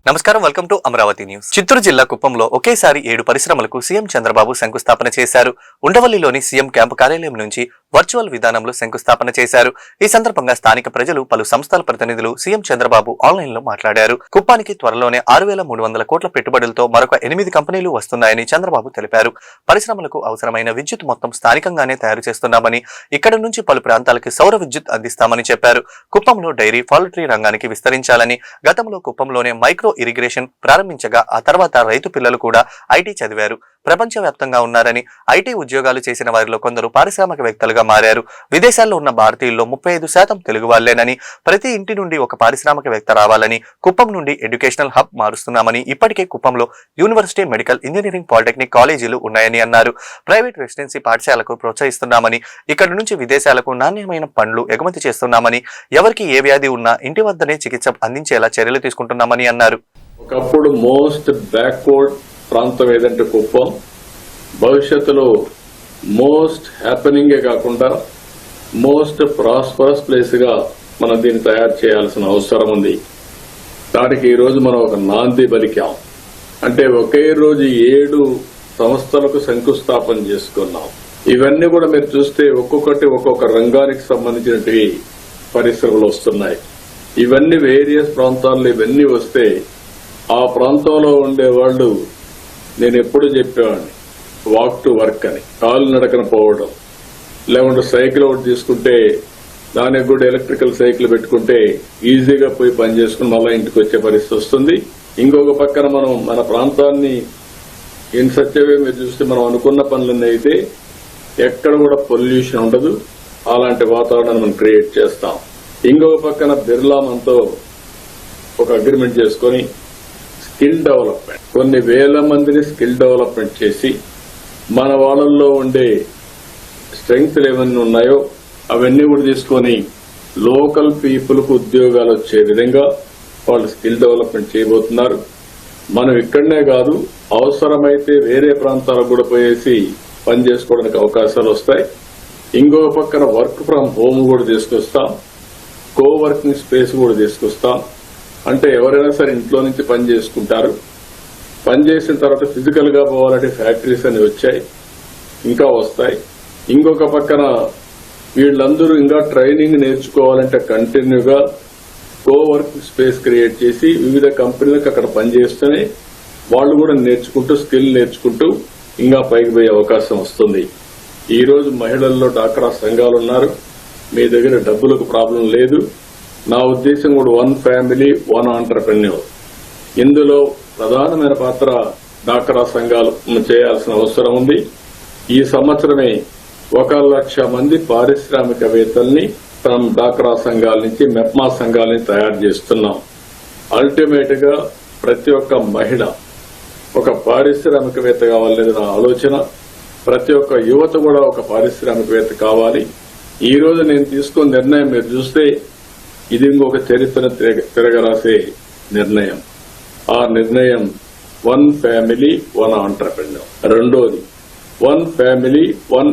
నమస్కారం, welcome to Amaravati news. Chittoor జిల్లా కుప్పంలో ఒకేసారి 7 పరిశ్రమలకు సీఎం చంద్రబాబు శంకుస్థాపన చేశారు. ఉండవల్లిలోని సీఎం క్యాంపు కార్యాలయం నుంచి వర్చువల్ విధానంలో శంకుస్థాపన చేశారు. ఈ సందర్భంగా స్థానిక ప్రజలు, పలు సంస్థల ప్రతినిధులు సీఎం చంద్రబాబు ఆన్లైన్ లో మాట్లాడారు. కుప్పానికి త్వరలోనే 6,300 కోట్ల పెట్టుబడులతో మరొక 8 కంపెనీలు వస్తున్నాయని చంద్రబాబు తెలిపారు. పరిశ్రమలకు అవసరమైన విద్యుత్ మొత్తం స్థానికంగానే తయారు చేస్తున్నామని, ఇక్కడ నుంచి పలు ప్రాంతాలకి సౌర విద్యుత్ అందిస్తామని చెప్పారు. కుప్పంలో డైరీ, పౌల్ట్రీ రంగానికి విస్తరించాలని, గతంలో కుప్పంలోనే మైక్రో ఇరిగ్రేషన్ ప్రారంభించగా ఆ తర్వాత రైతు పిల్లలు కూడా ఐటీ చదివారు. ప్రపంచవ్యాప్తంగా ఉన్నారని, ఐటీ ఉద్యోగాలు చేసిన వారిలో కొందరు పారిశ్రామికవేత్తలుగా మారారు. విదేశాల్లో ఉన్న భారతీయుల్లో 35% తెలుగు వాళ్లేనని, ప్రతి ఇంటి నుండి ఒక పారిశ్రామికవేత్త రావాలని కుప్పం నుండి ఎడ్యుకేషనల్ హబ్ మారుస్తున్నామని, ఇప్పటికే కుప్పంలో యూనివర్సిటీ, మెడికల్, ఇంజనీరింగ్, పాలిటెక్నిక్ కాలేజీలు ఉన్నాయని అన్నారు. ప్రైవేట్ రెసిడెన్సీ పాఠశాలకు ప్రోత్సహిస్తున్నామని, ఇక్కడి నుంచి విదేశాలకు నాణ్యమైన పండ్లు ఎగుమతి చేస్తున్నామని, ఎవరికి ఏ వ్యాధి ఉన్నా ఇంటి వద్దనే చికిత్స అందించేలా చర్యలు తీసుకుంటున్నామని అన్నారు. ఒకప్పుడు మోస్ట్ బ్యాక్వర్డ్ ప్రాంతం ఏదంటే కుప్పం, భవిష్యత్తులో మోస్ట్ హ్యాపెనింగే కాకుండా మోస్ట్ ప్రాస్పరస్ ప్లేస్ గా మనం దీన్ని తయారు చేయాల్సిన అవసరం ఉంది. దానికి ఈ రోజు మనం ఒక నాంది పలికాం. అంటే ఒకే రోజు 7 సంస్థలకు శంకుస్థాపన చేసుకున్నాం. ఇవన్నీ కూడా మీరు చూస్తే ఒక్కొక్కటి ఒక్కొక్క రంగానికి సంబంధించినవి పరిశ్రమలు వస్తున్నాయి. ఇవన్నీ వేరియస్ ప్రాంతాల్లో ఇవన్నీ వస్తే ఆ ప్రాంతంలో ఉండే వాళ్ళు, నేను ఎప్పుడు చెప్పేవాడిని, వాక్ టు వర్క్ అని, కాలు నడకన పోవడం, లేకుంటే సైకిల్ ఒకటి తీసుకుంటే దానికి కూడా ఎలక్ట్రికల్ సైకిల్ పెట్టుకుంటే ఈజీగా పోయి పని చేసుకుని మళ్ళీ ఇంటికి వచ్చే పరిస్థితి వస్తుంది. ఇంకొక పక్కన మనం మన ప్రాంతాన్ని ఇన్ సత్యవే మీరు చూస్తే మనం అనుకున్న పనులన్నీ అయితే ఎక్కడ కూడా పొల్యూషన్ ఉండదు. అలాంటి వాతావరణాన్ని మనం క్రియేట్ చేస్తాం. ఇంకొక పక్కన బిర్లా మనతో ఒక అగ్రిమెంట్ చేసుకుని స్కిల్ డెవలప్మెంట్, కొన్ని వేల మందిని స్కిల్ డెవలప్మెంట్ చేసి మన వాళ్ళల్లో ఉండే స్ట్రెంగ్త్లు ఏమన్నీ ఉన్నాయో అవన్నీ కూడా తీసుకొని లోకల్ పీపుల్ కు ఉద్యోగాలు వచ్చే విధంగా వాళ్ళు స్కిల్ డెవలప్మెంట్ చేయబోతున్నారు. మనం ఇక్కడనే కాదు, అవసరమైతే వేరే ప్రాంతాలకు కూడా పోయేసి పని చేసుకోవడానికి అవకాశాలు వస్తాయి. ఇంకో పక్కన వర్క్ ఫ్రం హోమ్ కూడా తీసుకొస్తాం, కో వర్కింగ్ స్పేస్ కూడా తీసుకొస్తాం. అంటే ఎవరైనా సరే ఇంట్లో నుంచి పని చేసుకుంటారు. పని చేసిన తర్వాత ఫిజికల్ గా పోవాలంటే ఫ్యాక్టరీస్ అని వచ్చాయి, ఇంకా వస్తాయి. ఇంకొక పక్కన వీళ్ళందరూ ఇంకా ట్రైనింగ్ నేర్చుకోవాలంటే కంటిన్యూగా కో వర్కింగ్ స్పేస్ క్రియేట్ చేసి వివిధ కంపెనీలకు అక్కడ పనిచేస్తూనే వాళ్ళు కూడా నేర్చుకుంటూ, స్కిల్ నేర్చుకుంటూ ఇంకా పైకి పోయే అవకాశం వస్తుంది. ఈ రోజు మహిళల్లో డాక్రా సంఘాలు ఉన్నారు. మీ దగ్గర డబ్బులకు ప్రాబ్లం లేదు. నా ఉద్దేశం కూడా 1 ఫ్యామిలీ 1 ఆంటర్‌ప్రెన్యూర్. ఇందులో ప్రధానమైన పాత్ర డాక్రా సంఘాలు చేయాల్సిన అవసరం ఉంది. ఈ సంవత్సరమే 1,00,000 మంది పారిశ్రామికవేత్తల్ని మనం డాక్రా సంఘాల నుంచి, మెప్మా సంఘాల నుంచి తయారు చేస్తున్నాం. అల్టిమేట్ గా ప్రతి ఒక్క మహిళ ఒక పారిశ్రామికవేత్త కావాలనేది నా ఆలోచన. ప్రతి ఒక్క యువత కూడా ఒక పారిశ్రామికవేత్త కావాలి. ఈ రోజు నేను తీసుకున్న నిర్ణయం మీరు చూస్తే ఇది ఇంకొక చరిత్ర తిరగరాసే నిర్ణయం. ఆ నిర్ణయం 1 ఫ్యామిలీ 1 ఆంటర్‌ప్రెన్యూర్. రెండోది 1 ఫ్యామిలీ 1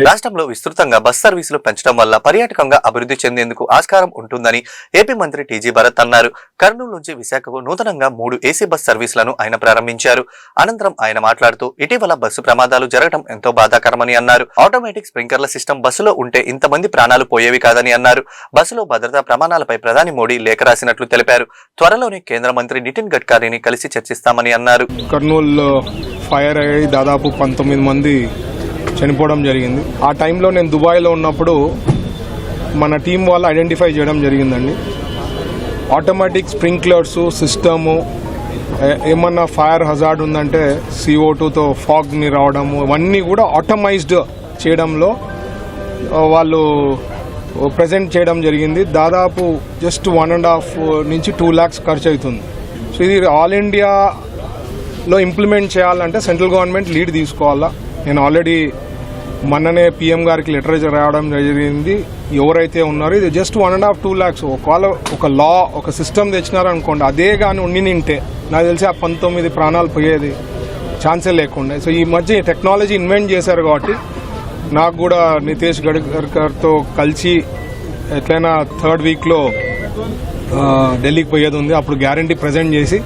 రాష్ట్రంలో విస్తృతంగా బస్ సర్వీసులు పెంచడం వల్ల పర్యాటకంగా అభివృద్ధి చెందేందుకు ఆస్కారం ఉంటుందని ఏపీ మంత్రి టీజీ భరత్ అన్నారు. కర్నూలు నుంచి విశాఖకు నూతనంగా 3 ఏసీ బస్ సర్వీసులను ఆయన ప్రారంభించారు. అనంతరం ఆయన మాట్లాడుతూ, ఇటీవల బస్సు ప్రమాదాలు జరగడం ఎంతో బాధాకరమని అన్నారు. ఆటోమేటిక్ స్ప్రింక్లర్ల సిస్టమ్ బస్సులో ఉంటే ఇంతమంది ప్రాణాలు పోయేవి కాదని అన్నారు. బస్సులో భద్రతా ప్రమాణాలపై ప్రధాని మోడీ లేఖ రాసినట్లు తెలిపారు. త్వరలోనే కేంద్ర మంత్రి నితిన్ గడ్కరీని కలిసి చర్చిస్తామని అన్నారు. కర్నూలు ఫైర్ అయ్యి దాదాపు 19 మంది చనిపోవడం జరిగింది. ఆ టైంలో నేను దుబాయ్లో ఉన్నప్పుడు మన టీం వాళ్ళు ఐడెంటిఫై చేయడం జరిగిందండి. ఆటోమేటిక్ స్ప్రింక్లర్స్ సిస్టము, ఏమన్నా ఫైర్ హజార్డ్ ఉందంటే CO2తో ఫాగ్ని రావడము, ఇవన్నీ కూడా ఆటోమైజ్డ్ చేయడంలో వాళ్ళు ప్రజెంట్ చేయడం జరిగింది. దాదాపు జస్ట్ 1.5 నుంచి 2 lakhs ఖర్చు అవుతుంది. సో ఇది ఆల్ ఇండియాలో ఇంప్లిమెంట్ చేయాలంటే సెంట్రల్ గవర్నమెంట్ లీడ్ తీసుకోవాలా. నేను ఆల్రెడీ మొన్ననే PM గారికి లెటర్ రావడం జరిగింది. ఎవరైతే ఉన్నారో ఇది జస్ట్ 1.5-2 lakhs. ఒకవేళ ఒక లా, ఒక సిస్టమ్ తెచ్చినారనుకోండి, అదే కానీ ఉండినింటే నాకు తెలిసి ఆ 19 ప్రాణాలు పోయేది ఛాన్సే లేకుండా. సో ఈ మధ్య టెక్నాలజీ ఇన్వెంట్ చేశారు కాబట్టి నాకు కూడా నితేష్ గడ్కర్తో కలిసి ఎట్లయినా 3rd వీక్లో ఢిల్లీకి పోయేది ఉంది. అప్పుడు గ్యారంటీ ప్రజెంట్ చేసి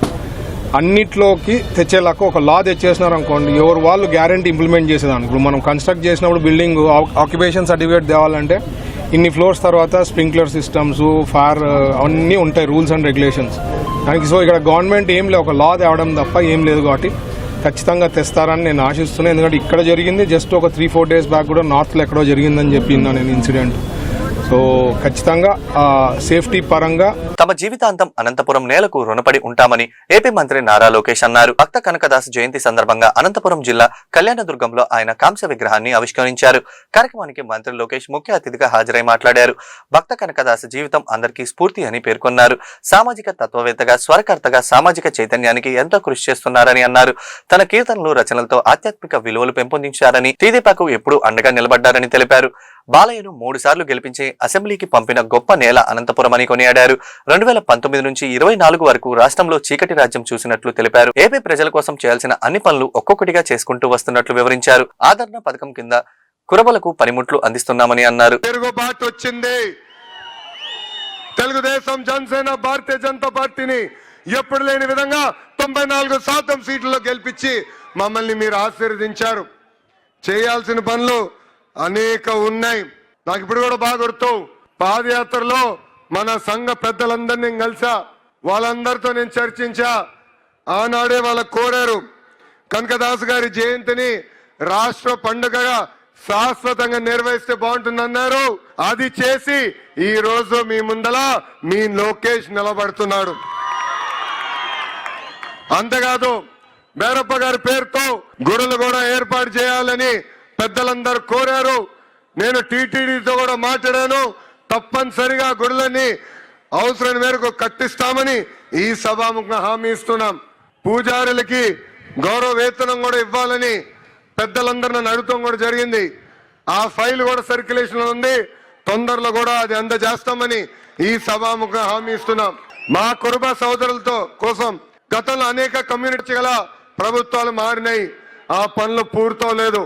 అన్నిట్లోకి తెచ్చేలాగా ఒక లా తెచ్చేసినారు అనుకోండి, ఎవరు వాళ్ళు గ్యారంటీ ఇంప్లిమెంట్ చేసేదానికి. ఇప్పుడు మనం కన్స్ట్రక్ట్ చేసినప్పుడు బిల్డింగ్ ఆక్యుపేషన్ సర్టిఫికేట్ తేవాలంటే ఇన్ని ఫ్లోర్స్ తర్వాత స్ప్రింక్లర్ సిస్టమ్స్, ఫైర్ అన్నీ ఉంటాయి, రూల్స్ అండ్ రెగ్యులేషన్స్ దానికి. సో ఇక్కడ గవర్నమెంట్ ఏం లేదు, ఒక లా తేవడం తప్ప ఏం లేదు. కాబట్టి ఖచ్చితంగా తెస్తారని నేను ఆశిస్తున్నాను. ఎందుకంటే ఇక్కడ జరిగింది జస్ట్ ఒక 3-4 days బ్యాక్ కూడా నార్త్లో ఎక్కడో జరిగిందని చెప్పిందా నేను ఇన్సిడెంట్. సో ఖచ్చితంగా సేఫ్టీ పరంగా తమ జీవితాంతం అనంతపురం నేలకు రుణపడి ఉంటామని ఏపీ మంత్రి నారా లోకేష్ అన్నారు. భక్త కనకదాస్ జయంతి సందర్భంగా అనంతపురం జిల్లా కళ్యాణదుర్గంలో ఆయన కాంస్య విగ్రహాన్ని ఆవిష్కరించారు. కార్యక్రమానికి మంత్రి లోకేష్ ముఖ్య అతిథిగా హాజరై మాట్లాడారు. భక్త కనకదాస్ జీవితం అందరికీ స్ఫూర్తి అని పేర్కొన్నారు. సామాజిక తత్వవేత్తగా, స్వరకర్తగా సామాజిక చైతన్యానికి ఎంతో కృషి చేస్తున్నారని అన్నారు. తన కీర్తనలు, రచనలతో ఆధ్యాత్మిక విలువలు పెంపొందించారని, తీదేపాకు ఎప్పుడూ అండగా నిలబడ్డారని తెలిపారు. బాలయ్యను 3 సార్లు గెలిపించి అసెంబ్లీకి పంపిన గొప్ప నేల అనంతపురం అని కొనియాడారు. 2019 నుంచి 24 వరకు రాష్ట్రంలో చీకటి రాజ్యం చూసినట్లు తెలిపారు. ఏపీ ప్రజల కోసం చేయాల్సిన అన్ని పనులు ఒక్కొక్కటిగా చేసుకుంటూ వస్తున్నట్లు వివరించారు. ఆదరణ పథకం కింద కురబలకు పనిముట్లు అందిస్తున్నామని అన్నారు. తిరుగుబాటు వచ్చింది. తెలుగుదేశం, జనసేన, భారతీయ జనతా పార్టీని ఎప్పుడు లేని విధంగా 94% సీట్లలో గెలిపించి మమ్మల్ని మీరు ఆశీర్వదించారు. చేయాల్సిన పనులు అనేక ఉన్నాయి. నాకు ఇప్పుడు కూడా బాగా గుర్తు, పాదయాత్రలో మన సంఘ పెద్దలందరినీ కలిసా, వాళ్ళందరితో నేను చర్చించా. ఆనాడే వాళ్ళకు కోరారు, కనకదాస్ గారి జయంతిని రాష్ట్ర పండుగగా శాశ్వతంగా నిర్వహిస్తే బాగుంటుందన్నారు. అది చేసి ఈ రోజు మీ ముందల మీ లోకేష్ నిలబడుతున్నాడు. అంతేకాదు, బేరప్ప గారి పేరుతో గుడులు కూడా ఏర్పాటు చేయాలని పెద్దలందరూ కోరారు. నేను టీటీడీతో కూడా మాట్లాడాను. తప్పనిసరిగా గుడులన్నీ అవసరం మేరకు కట్టిస్తామని ఈ సభాముఖంగా హామీ ఇస్తున్నాం. పూజారులకి గౌరవ వేతనం కూడా ఇవ్వాలని పెద్దలందరూ నన్ను అడుగుతాం కూడా జరిగింది. ఆ ఫైల్ కూడా సర్క్యులేషన్ లో ఉంది. తొందరలో కూడా అది అందజేస్తామని ఈ సభాముఖంగా హామీ ఇస్తున్నాం. మా కురుబ సోదరులతో కోసం గతంలో అనేక కమ్యూనిటీ గల ప్రభుత్వాలు మారినాయి. ఆ పనులు పూర్తవలేదు.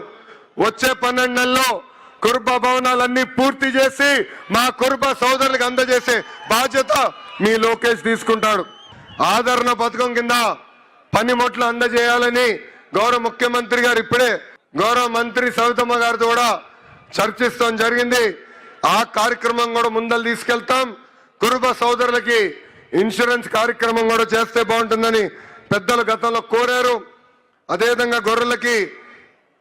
వచ్చే 12 నెలల్లో కురుబ భవనాలన్నీ పూర్తి చేసి మా కురుబ సోదరులకు అందజేసే బాధ్యత మీ లోకేష్ తీసుకుంటాడు. ఆదరణ పథకం కింద పనిముట్లు అందజేయాలని గౌరవ ముఖ్యమంత్రి గారు ఇప్పుడే గౌరవ మంత్రి సవితమ్మ గారితో కూడా చర్చిస్తాం జరిగింది. ఆ కార్యక్రమం కూడా ముందలు తీసుకెళ్తాం. కురుబ సోదరులకి ఇన్సూరెన్స్ కార్యక్రమం కూడా చేస్తే బాగుంటుందని పెద్దలు గతంలో కోరారు. అదేవిధంగా గొర్రెలకి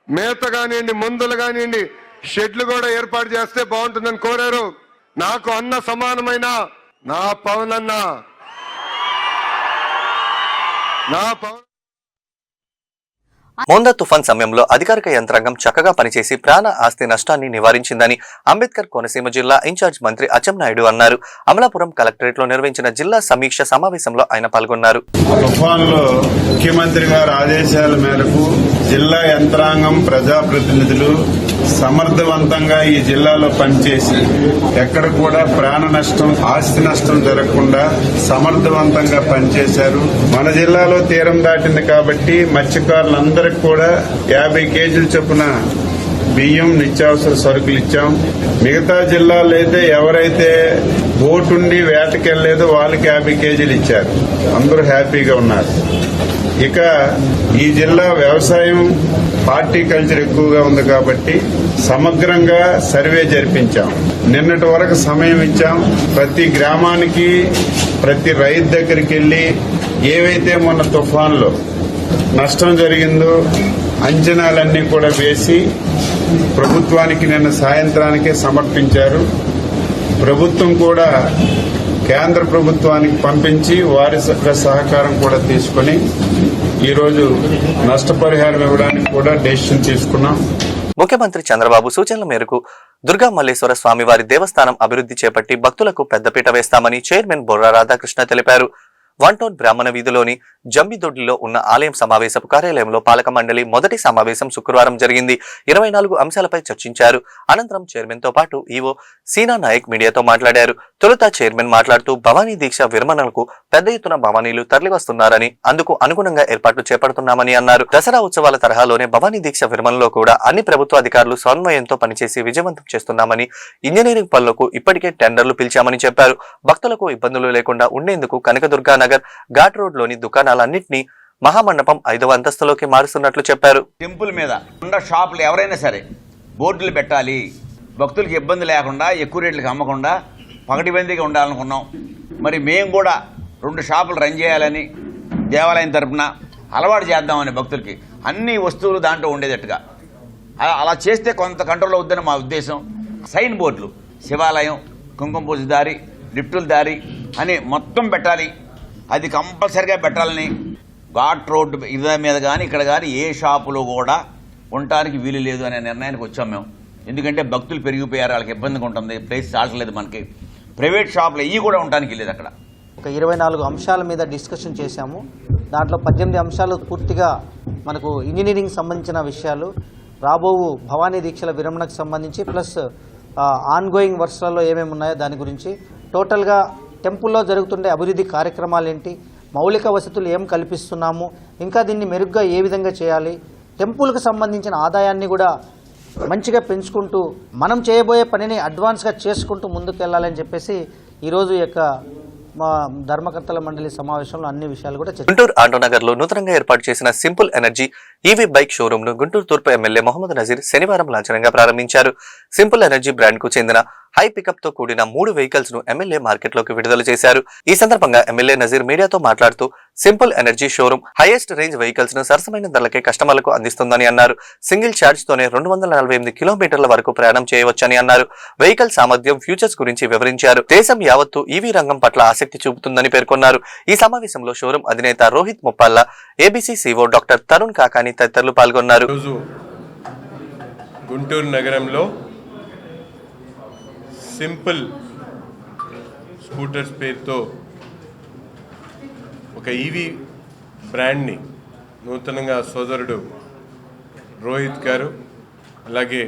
మేత కానివ్వండి, మందులు కానివ్వండి, షెడ్లు కూడా ఏర్పాటు చేస్తే బాగుంటుందని కోరారు. నాకు అన్న సమానమైన నా పవన్ అన్న, నా పవన్ మోందా తుఫాన్ సమయంలో అధికారిక యంత్రాంగం చక్కగా పనిచేసి ప్రాణ ఆస్తి నష్టాన్ని నివారించిందని అంబేద్కర్ కోనసీమ జిల్లా ఇన్ఛార్జ్ మంత్రి అచ్చెన్నాయుడు అన్నారు. అమలాపురం కలెక్టరేట్ లో నిర్వహించిన జిల్లా సమీక్ష సమావేశంలో ఆయన పాల్గొన్నారు. తుఫాన్లో ముఖ్యమంత్రి గారి ఆదేశాల మేరకు జిల్లా యంత్రాంగం, ప్రజాప్రతినిధులు సమర్థవంతంగా ఈ జిల్లాలో పనిచేసి ఎక్కడ కూడా ప్రాణ నష్టం, ఆస్తి నష్టం జరగకుండా సమర్థవంతంగా పనిచేశారు. మన జిల్లాలో తీరం దాటింది కాబట్టి మత్స్యకారులందరికీ కూడా 50 కేజీల చొప్పున బియ్యం, నిత్యావసర సరుకులు ఇచ్చాం. మిగతా జిల్లాలో అయితే ఎవరైతే బోటుండి వేటకెళ్లేదో వాళ్ళకి 50 కేజీలు ఇచ్చారు. అందరూ హ్యాపీగా ఉన్నారు. ఇక ఈ జిల్లా వ్యవసాయం, హార్టికల్చర్ ఎక్కువగా ఉంది కాబట్టి సమగ్రంగా సర్వే జరిపించాం. నిన్నటి వరకు సమయం ఇచ్చాం. ప్రతి గ్రామానికి, ప్రతి రైతు దగ్గరికి వెళ్లి ఏవైతే మొన్న తుఫాన్లో నష్టం జరిగిందో అంచనాలన్నీ కూడా వేసి ప్రభుత్వానికి నిన్న సాయంత్రానికే సమర్పించారు. ప్రభుత్వం కూడా కేంద్ర ప్రభుత్వానికి పంపించి వారి సహకారం కూడా తీసుకుని ఈరోజు నష్టపరిహారం ఇవ్వడానికి కూడా డెసిషన్ తీసుకున్నాం. ముఖ్యమంత్రి చంద్రబాబు సూచనల మేరకు దుర్గా మల్లేశ్వర స్వామివారి దేవస్థానం అభివృద్ధి చేపట్టి భక్తులకు పెద్దపీట వేస్తామని చైర్మన్ బొర్రా రాధాకృష్ణ తెలిపారు. 1 టౌన్ బ్రాహ్మణ వీధిలోని జంబిదొడ్డిలో ఉన్న ఆలయం సమావేశపు కార్యాలయంలో పాలక మండలి మొదటి సమావేశం శుక్రవారం జరిగింది. 24 అంశాలపై చర్చించారు. అనంతరం చైర్మన్ తో పాటు ఈవో సీనా నాయక్ మీడియాతో మాట్లాడారు. తొలుత చైర్మన్ మాట్లాడుతూ భవానీ దీక్ష విరమణకు పెద్ద ఎత్తున భవానీలు తరలివస్తున్నారని అందుకు అనుగుణంగా ఏర్పాట్లు చేపడుతున్నామని అన్నారు. దసరా ఉత్సవాల తరహాలోనే భవానీ దీక్ష విరమణలో కూడా అన్ని ప్రభుత్వ అధికారులు సమన్వయంతో పనిచేసి విజయవంతం చేస్తున్నామని, ఇంజనీరింగ్ పనులకు ఇప్పటికే టెండర్లు పిలిచామని చెప్పారు. భక్తులకు ఇబ్బందులు లేకుండా ఉండేందుకు కనకదుర్గా నగర్ ఘాట్ రోడ్ లోని దుకాణాలన్నింటినీ మహామండపం 5వ అంతస్తులోకి మారుస్తున్నట్లు చెప్పారు. టెంపుల్ మీద ఉన్న షాపులు ఎవరైనా సరే బోర్డులు పెట్టాలి, భక్తులకు ఇబ్బంది లేకుండా ఎక్కువ రేట్లకు అమ్మకుండా పకడ్బందీగా ఉండాలనుకున్నాం. మరి మేము కూడా 2 షాపులు రన్ చేయాలని దేవాలయం తరఫున అలవాటు చేద్దామని భక్తులకి అన్ని వస్తువులు దాంట్లో ఉండేటట్టుగా అలా చేస్తే కొంత కంట్రోల్ అవుద్దని మా ఉద్దేశం. సైన్ బోర్డులు శివాలయం, కుంకుమ పూజ దారి, లిఫ్టుల దారి అని మొత్తం పెట్టాలి. అది కంపల్సరిగా పెట్టాలని ఘాట్ రోడ్డు ఇదే మీద కానీ ఇక్కడ కానీ ఏ షాపులో కూడా ఉండటానికి వీలు లేదు అనే నిర్ణయానికి వచ్చాం మేము. ఎందుకంటే భక్తులు పెరిగిపోయారు, వాళ్ళకి ఇబ్బందిగా ఉంటుంది, ప్లేస్ చాలట్లేదు మనకి. ప్రైవేట్ షాపులు ఇవి కూడా ఉండటానికి లేదు. అక్కడ ఒక 24 అంశాల మీద డిస్కషన్ చేశాము. దాంట్లో 18 అంశాలు పూర్తిగా మనకు ఇంజనీరింగ్ సంబంధించిన విషయాలు, రాబో భవానీ దీక్షల విరమణకు సంబంధించి, ప్లస్ ఆన్గోయింగ్ వర్క్స్లలో ఏమేమి ఉన్నాయో దాని గురించి, టోటల్గా టెంపుల్లో జరుగుతుండే అభివృద్ధి కార్యక్రమాలు ఏంటి, మౌలిక వసతులు ఏం కల్పిస్తున్నాము, ఇంకా దీన్ని మెరుగ్గా ఏ విధంగా చేయాలి, టెంపుల్కి సంబంధించిన ఆదాయాన్ని కూడా మంచిగా పెంచుకుంటూ మనం చేయబోయే పనిని అడ్వాన్స్గా చేసుకుంటూ ముందుకు వెళ్ళాలని చెప్పేసి ఈరోజు యొక్క మా ధర్మకర్తల మండలి సమావేశంలో అన్ని విషయాలు కూడా గుంటూరు ఆటోనగర్ లో నూతనంగా ఏర్పాటు చేసిన simple energy EV bike showroom ను గుంటూరు తూర్పు ఎమ్మెల్యే మొహమ్మద్ నజీర్ శనివారం లాంఛనంగా ప్రారంభించారు. సింపుల్ ఎనర్జీ బ్రాండ్ కు చెందిన హై పికప్ తో కూడిన 3 వెహికల్స్ ను ఎమ్మెల్యే మార్కెట్ లోకి విడుదల చేశారు. ఈ సందర్భంగా ఎమ్మెల్యే నజీర్ మీడియాతో మాట్లాడుతూ simple energy showroom highest range vehicles ను సరసమైన ధరలకే కస్టమర్లకు అందిస్తుందని అన్నారు. సింగిల్ ఛార్జ్ తోనే 248 కిలోమీటర్ల వరకు ప్రయాణం చేయవచ్చని అన్నారు. వెహికల్ సామర్థ్యం, ఫ్యూచర్స్ గురించి వివరించారు. దేశం యావత్తు ఈవీ రంగం పట్ల ఆసక్తి చూపుతుందని పేర్కొన్నారు. ఈ సమావేశంలో షోరూమ్ అధినేత Rohit Muppalla, ABC CO doctor Tarun Kakani తదితరులు పాల్గొన్నారు. గుంటూరు నగరంలో సింపుల్ స్కూటర్స్ పేరుతో ఒక ఈవీ బ్రాండ్ని నూతనంగా సోదరుడు రోహిత్ గారు అలాగే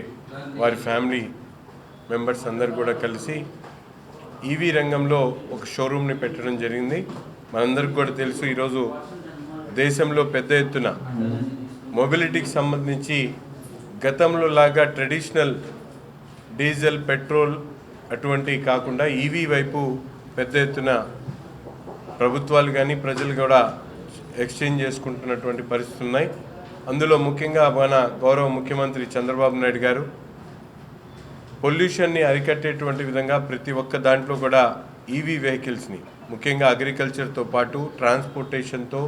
వారి ఫ్యామిలీ మెంబర్స్ అందరు కూడా కలిసి ఈవీ రంగంలో ఒక షోరూమ్ని పెట్టడం జరిగింది. మనందరికి కూడా తెలుసు, ఈరోజు దేశంలో పెద్ద ఎత్తున మొబిలిటీకి సంబంధించి గతంలో లాగా ట్రెడిషనల్ డీజిల్, పెట్రోల్ అటువంటివి కాకుండా ఈవీ వైపు పెద్ద ఎత్తున ప్రభుత్వాలు కానీ ప్రజలు కూడా ఎక్స్చేంజ్ చేసుకుంటున్నటువంటి పరిస్థితులు ఉన్నాయి. అందులో ముఖ్యంగా మన గౌరవ ముఖ్యమంత్రి చంద్రబాబు నాయుడు గారు పొల్యూషన్ని అరికట్టేటువంటి విధంగా ప్రతి ఒక్క దాంట్లో కూడా ఈవీ వెహికల్స్ని, ముఖ్యంగా అగ్రికల్చర్తో పాటు ట్రాన్స్పోర్టేషన్తో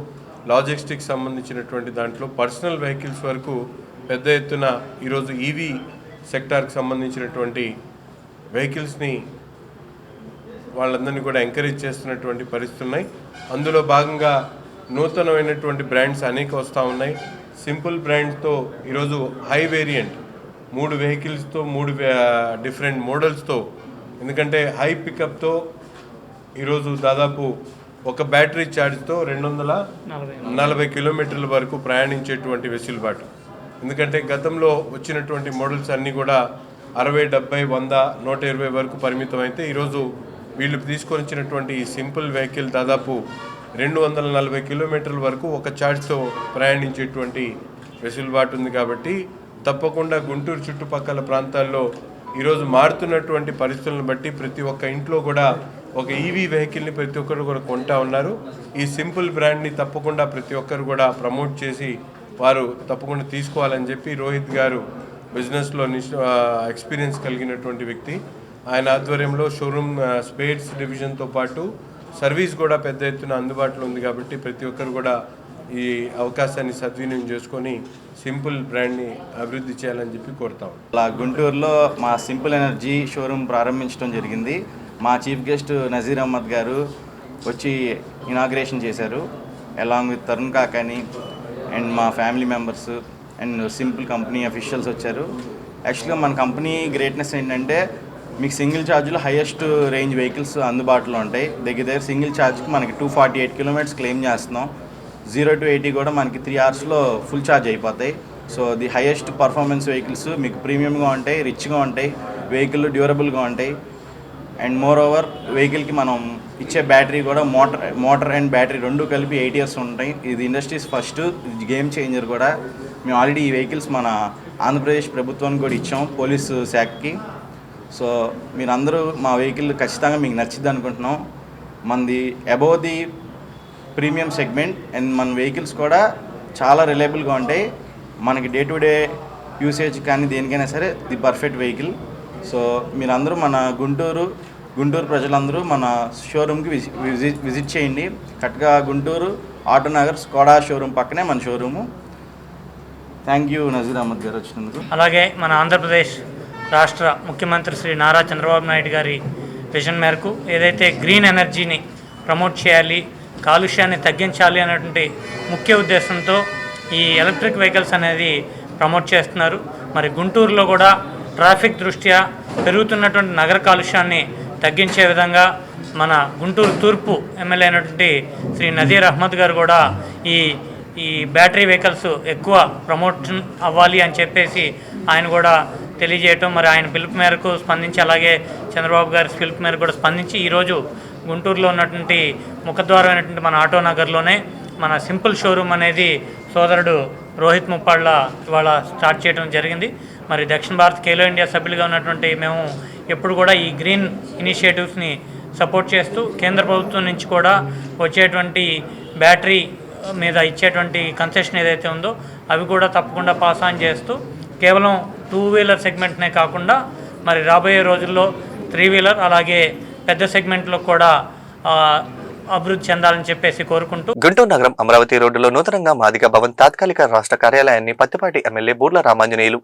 లాజిస్టిక్స్ సంబంధించినటువంటి దాంట్లో పర్సనల్ వెహికల్స్ వరకు పెద్ద ఎత్తున ఈరోజు ఈవీ సెక్టార్కి సంబంధించినటువంటి వెహికల్స్ని వాళ్ళందరినీ కూడా ఎంకరేజ్ చేస్తున్నటువంటి పరిస్థితులు ఉన్నాయి. అందులో భాగంగా నూతనమైనటువంటి బ్రాండ్స్ అనేక వస్తూ ఉన్నాయి. సింపుల్ బ్రాండ్స్తో ఈరోజు హై వేరియంట్ 3 వెహికల్స్తో 3 డిఫరెంట్ మోడల్స్తో, ఎందుకంటే హై పికప్తో ఈరోజు దాదాపు ఒక బ్యాటరీ ఛార్జ్తో 240 కిలోమీటర్ల వరకు ప్రయాణించేటువంటి వెసులుబాటు. ఎందుకంటే గతంలో వచ్చినటువంటి మోడల్స్ అన్నీ కూడా 60, 70, 100, 120 వరకు పరిమితం అయితే ఈరోజు వీళ్ళు తీసుకొని వచ్చినటువంటి ఈ సింపుల్ వెహికల్ దాదాపు 240 కిలోమీటర్ల వరకు ఒక ఛార్జ్తో ప్రయాణించేటువంటి వెసులుబాటు ఉంది. కాబట్టి తప్పకుండా గుంటూరు చుట్టుపక్కల ప్రాంతాల్లో ఈరోజు మారుతున్నటువంటి పరిస్థితులను బట్టి ప్రతి ఒక్క ఇంట్లో కూడా ఒక ఈవీ వెహికల్ని ప్రతి ఒక్కరు కూడా కొంటా ఉన్నారు. ఈ సింపుల్ బ్రాండ్ని తప్పకుండా ప్రతి ఒక్కరు కూడా ప్రమోట్ చేసి వారు తప్పకుండా తీసుకోవాలని చెప్పి రోహిత్ గారు బిజినెస్లో ఎక్స్పీరియన్స్ కలిగినటువంటి వ్యక్తి. ఆయన ఆధ్వర్యంలో షోరూమ్ స్పేర్స్ డివిజన్తో పాటు సర్వీస్ కూడా పెద్ద ఎత్తున అందుబాటులో ఉంది. కాబట్టి ప్రతి ఒక్కరు కూడా ఈ అవకాశాన్ని సద్వినియోగం చేసుకొని సింపుల్ బ్రాండ్ని అభివృద్ధి చేయాలని చెప్పి కోరుతాం. అలా గుంటూరులో మా సింపుల్ ఎనర్జీ షోరూమ్ ప్రారంభించడం జరిగింది. మా చీఫ్ గెస్ట్ నజీర్ అహ్మద్ గారు వచ్చి ఇనాగ్రేషన్ చేశారు. Along with Tarun Kakani and మా family members and simple company officials వచ్చారు. యాక్చువల్గా మన కంపెనీ గ్రేట్నెస్ ఏంటంటే మీకు సింగిల్ ఛార్జ్లో హైయెస్ట్ రేంజ్ వెహికల్స్ అందుబాటులో ఉంటాయి. దగ్గర సింగిల్ ఛార్జ్కి మనకి 248 కిలోమీటర్స్ క్లెయిమ్ చేస్తున్నాం. 0 to 80 కూడా మనకి 3 అవర్స్లో ఫుల్ ఛార్జ్ అయిపోతాయి. So the highest performance vehicles మీకు ప్రీమియంగా ఉంటాయి, రిచ్గా ఉంటాయి, వెహికల్ డ్యూరబుల్గా ఉంటాయి. అండ్ మోర్ ఓవర్ వెహికల్కి మనం ఇచ్చే బ్యాటరీ కూడా మోటార్ అండ్ బ్యాటరీ రెండు కలిపి 8 years ఉంటాయి. ఇది ఇండస్ట్రీస్ ఫస్ట్, ఇది గేమ్ చేంజర్ కూడా. మేము ఆల్రెడీ ఈ వెహికల్స్ మన ఆంధ్రప్రదేశ్ ప్రభుత్వానికి కూడా ఇచ్చాం, పోలీసు శాఖకి. సో మీరందరూ మా వెహికల్ ఖచ్చితంగా మీకు నచ్చింది అనుకుంటున్నాం. మనది above the premium segment and మన వెహికల్స్ కూడా చాలా రిలయబుల్గా ఉంటాయి. మనకి డే టు డే యూసేజ్ కానీ దేనికైనా సరే ది పర్ఫెక్ట్ వెహికల్. సో మీరందరూ మన గుంటూరు ప్రజలందరూ మన షోరూమ్కి విజిట్ చేయండి. కరెక్ట్గా గుంటూరు ఆటోనగర్ స్కోడా షోరూమ్ పక్కనే మన showroom. Thank you Nazeer Ahmed గారు వచ్చినందుకు. అలాగే మన ఆంధ్రప్రదేశ్ రాష్ట్ర ముఖ్యమంత్రి శ్రీ నారా చంద్రబాబు నాయుడు గారి విజన్ మేరకు ఏదైతే గ్రీన్ ఎనర్జీని ప్రమోట్ చేయాలి, కాలుష్యాన్ని తగ్గించాలి అనేటువంటి ముఖ్య ఉద్దేశంతో ఈ ఎలక్ట్రిక్ వెహికల్స్ అనేది ప్రమోట్ చేస్తున్నారు. మరి గుంటూరులో కూడా ట్రాఫిక్ దృష్ట్యా పెరుగుతున్నటువంటి నగర కాలుష్యాన్ని తగ్గించే విధంగా మన గుంటూరు తూర్పు ఎమ్మెల్యే అయినటువంటి శ్రీ నజీర్ అహ్మద్ గారు కూడా ఈ బ్యాటరీ వెహికల్స్ ఎక్కువ ప్రమోషన్ అవ్వాలి అని చెప్పేసి ఆయన కూడా తెలియజేయటం, మరి ఆయన పిలుపు మేరకు స్పందించి, అలాగే చంద్రబాబు గారి పిలుపు మేరకు కూడా స్పందించి ఈరోజు గుంటూరులో ఉన్నటువంటి ముఖద్వారం అయినటువంటి మన ఆటోనగర్లోనే మన సింపుల్ షోరూమ్ అనేది సోదరుడు రోహిత్ ముప్పాళ్ళ ఇవాళ స్టార్ట్ చేయడం జరిగింది. మరి దక్షిణ భారత్ ఖేలో ఇండియా సభ్యులుగా ఉన్నటువంటి మేము ఎప్పుడు కూడా ఈ గ్రీన్ ఇనిషియేటివ్స్ని సపోర్ట్ చేస్తూ కేంద్ర ప్రభుత్వం నుంచి కూడా వచ్చేటువంటి బ్యాటరీ మీద ఇచ్చేటువంటి కన్సెషన్ ఏదైతే ఉందో అవి కూడా తప్పకుండా పాస్ ఆన్ చేస్తూ కేవలం 2-wheeler సెగ్మెంట్నే కాకుండా మరి రాబోయే రోజుల్లో 3-wheeler అలాగే పెద్ద సెగ్మెంట్లో కూడా అభివృద్ధి చెందాలని చెప్పేసి కోరుకుంటూ గుంటూరు నగరం అమరావతి రోడ్డులో నూతనంగా మాదిగ భవన్ తాత్కాలిక రాష్ట్ర కార్యాలయాన్ని Pattipati MLA Burla Ramanjaneyulu,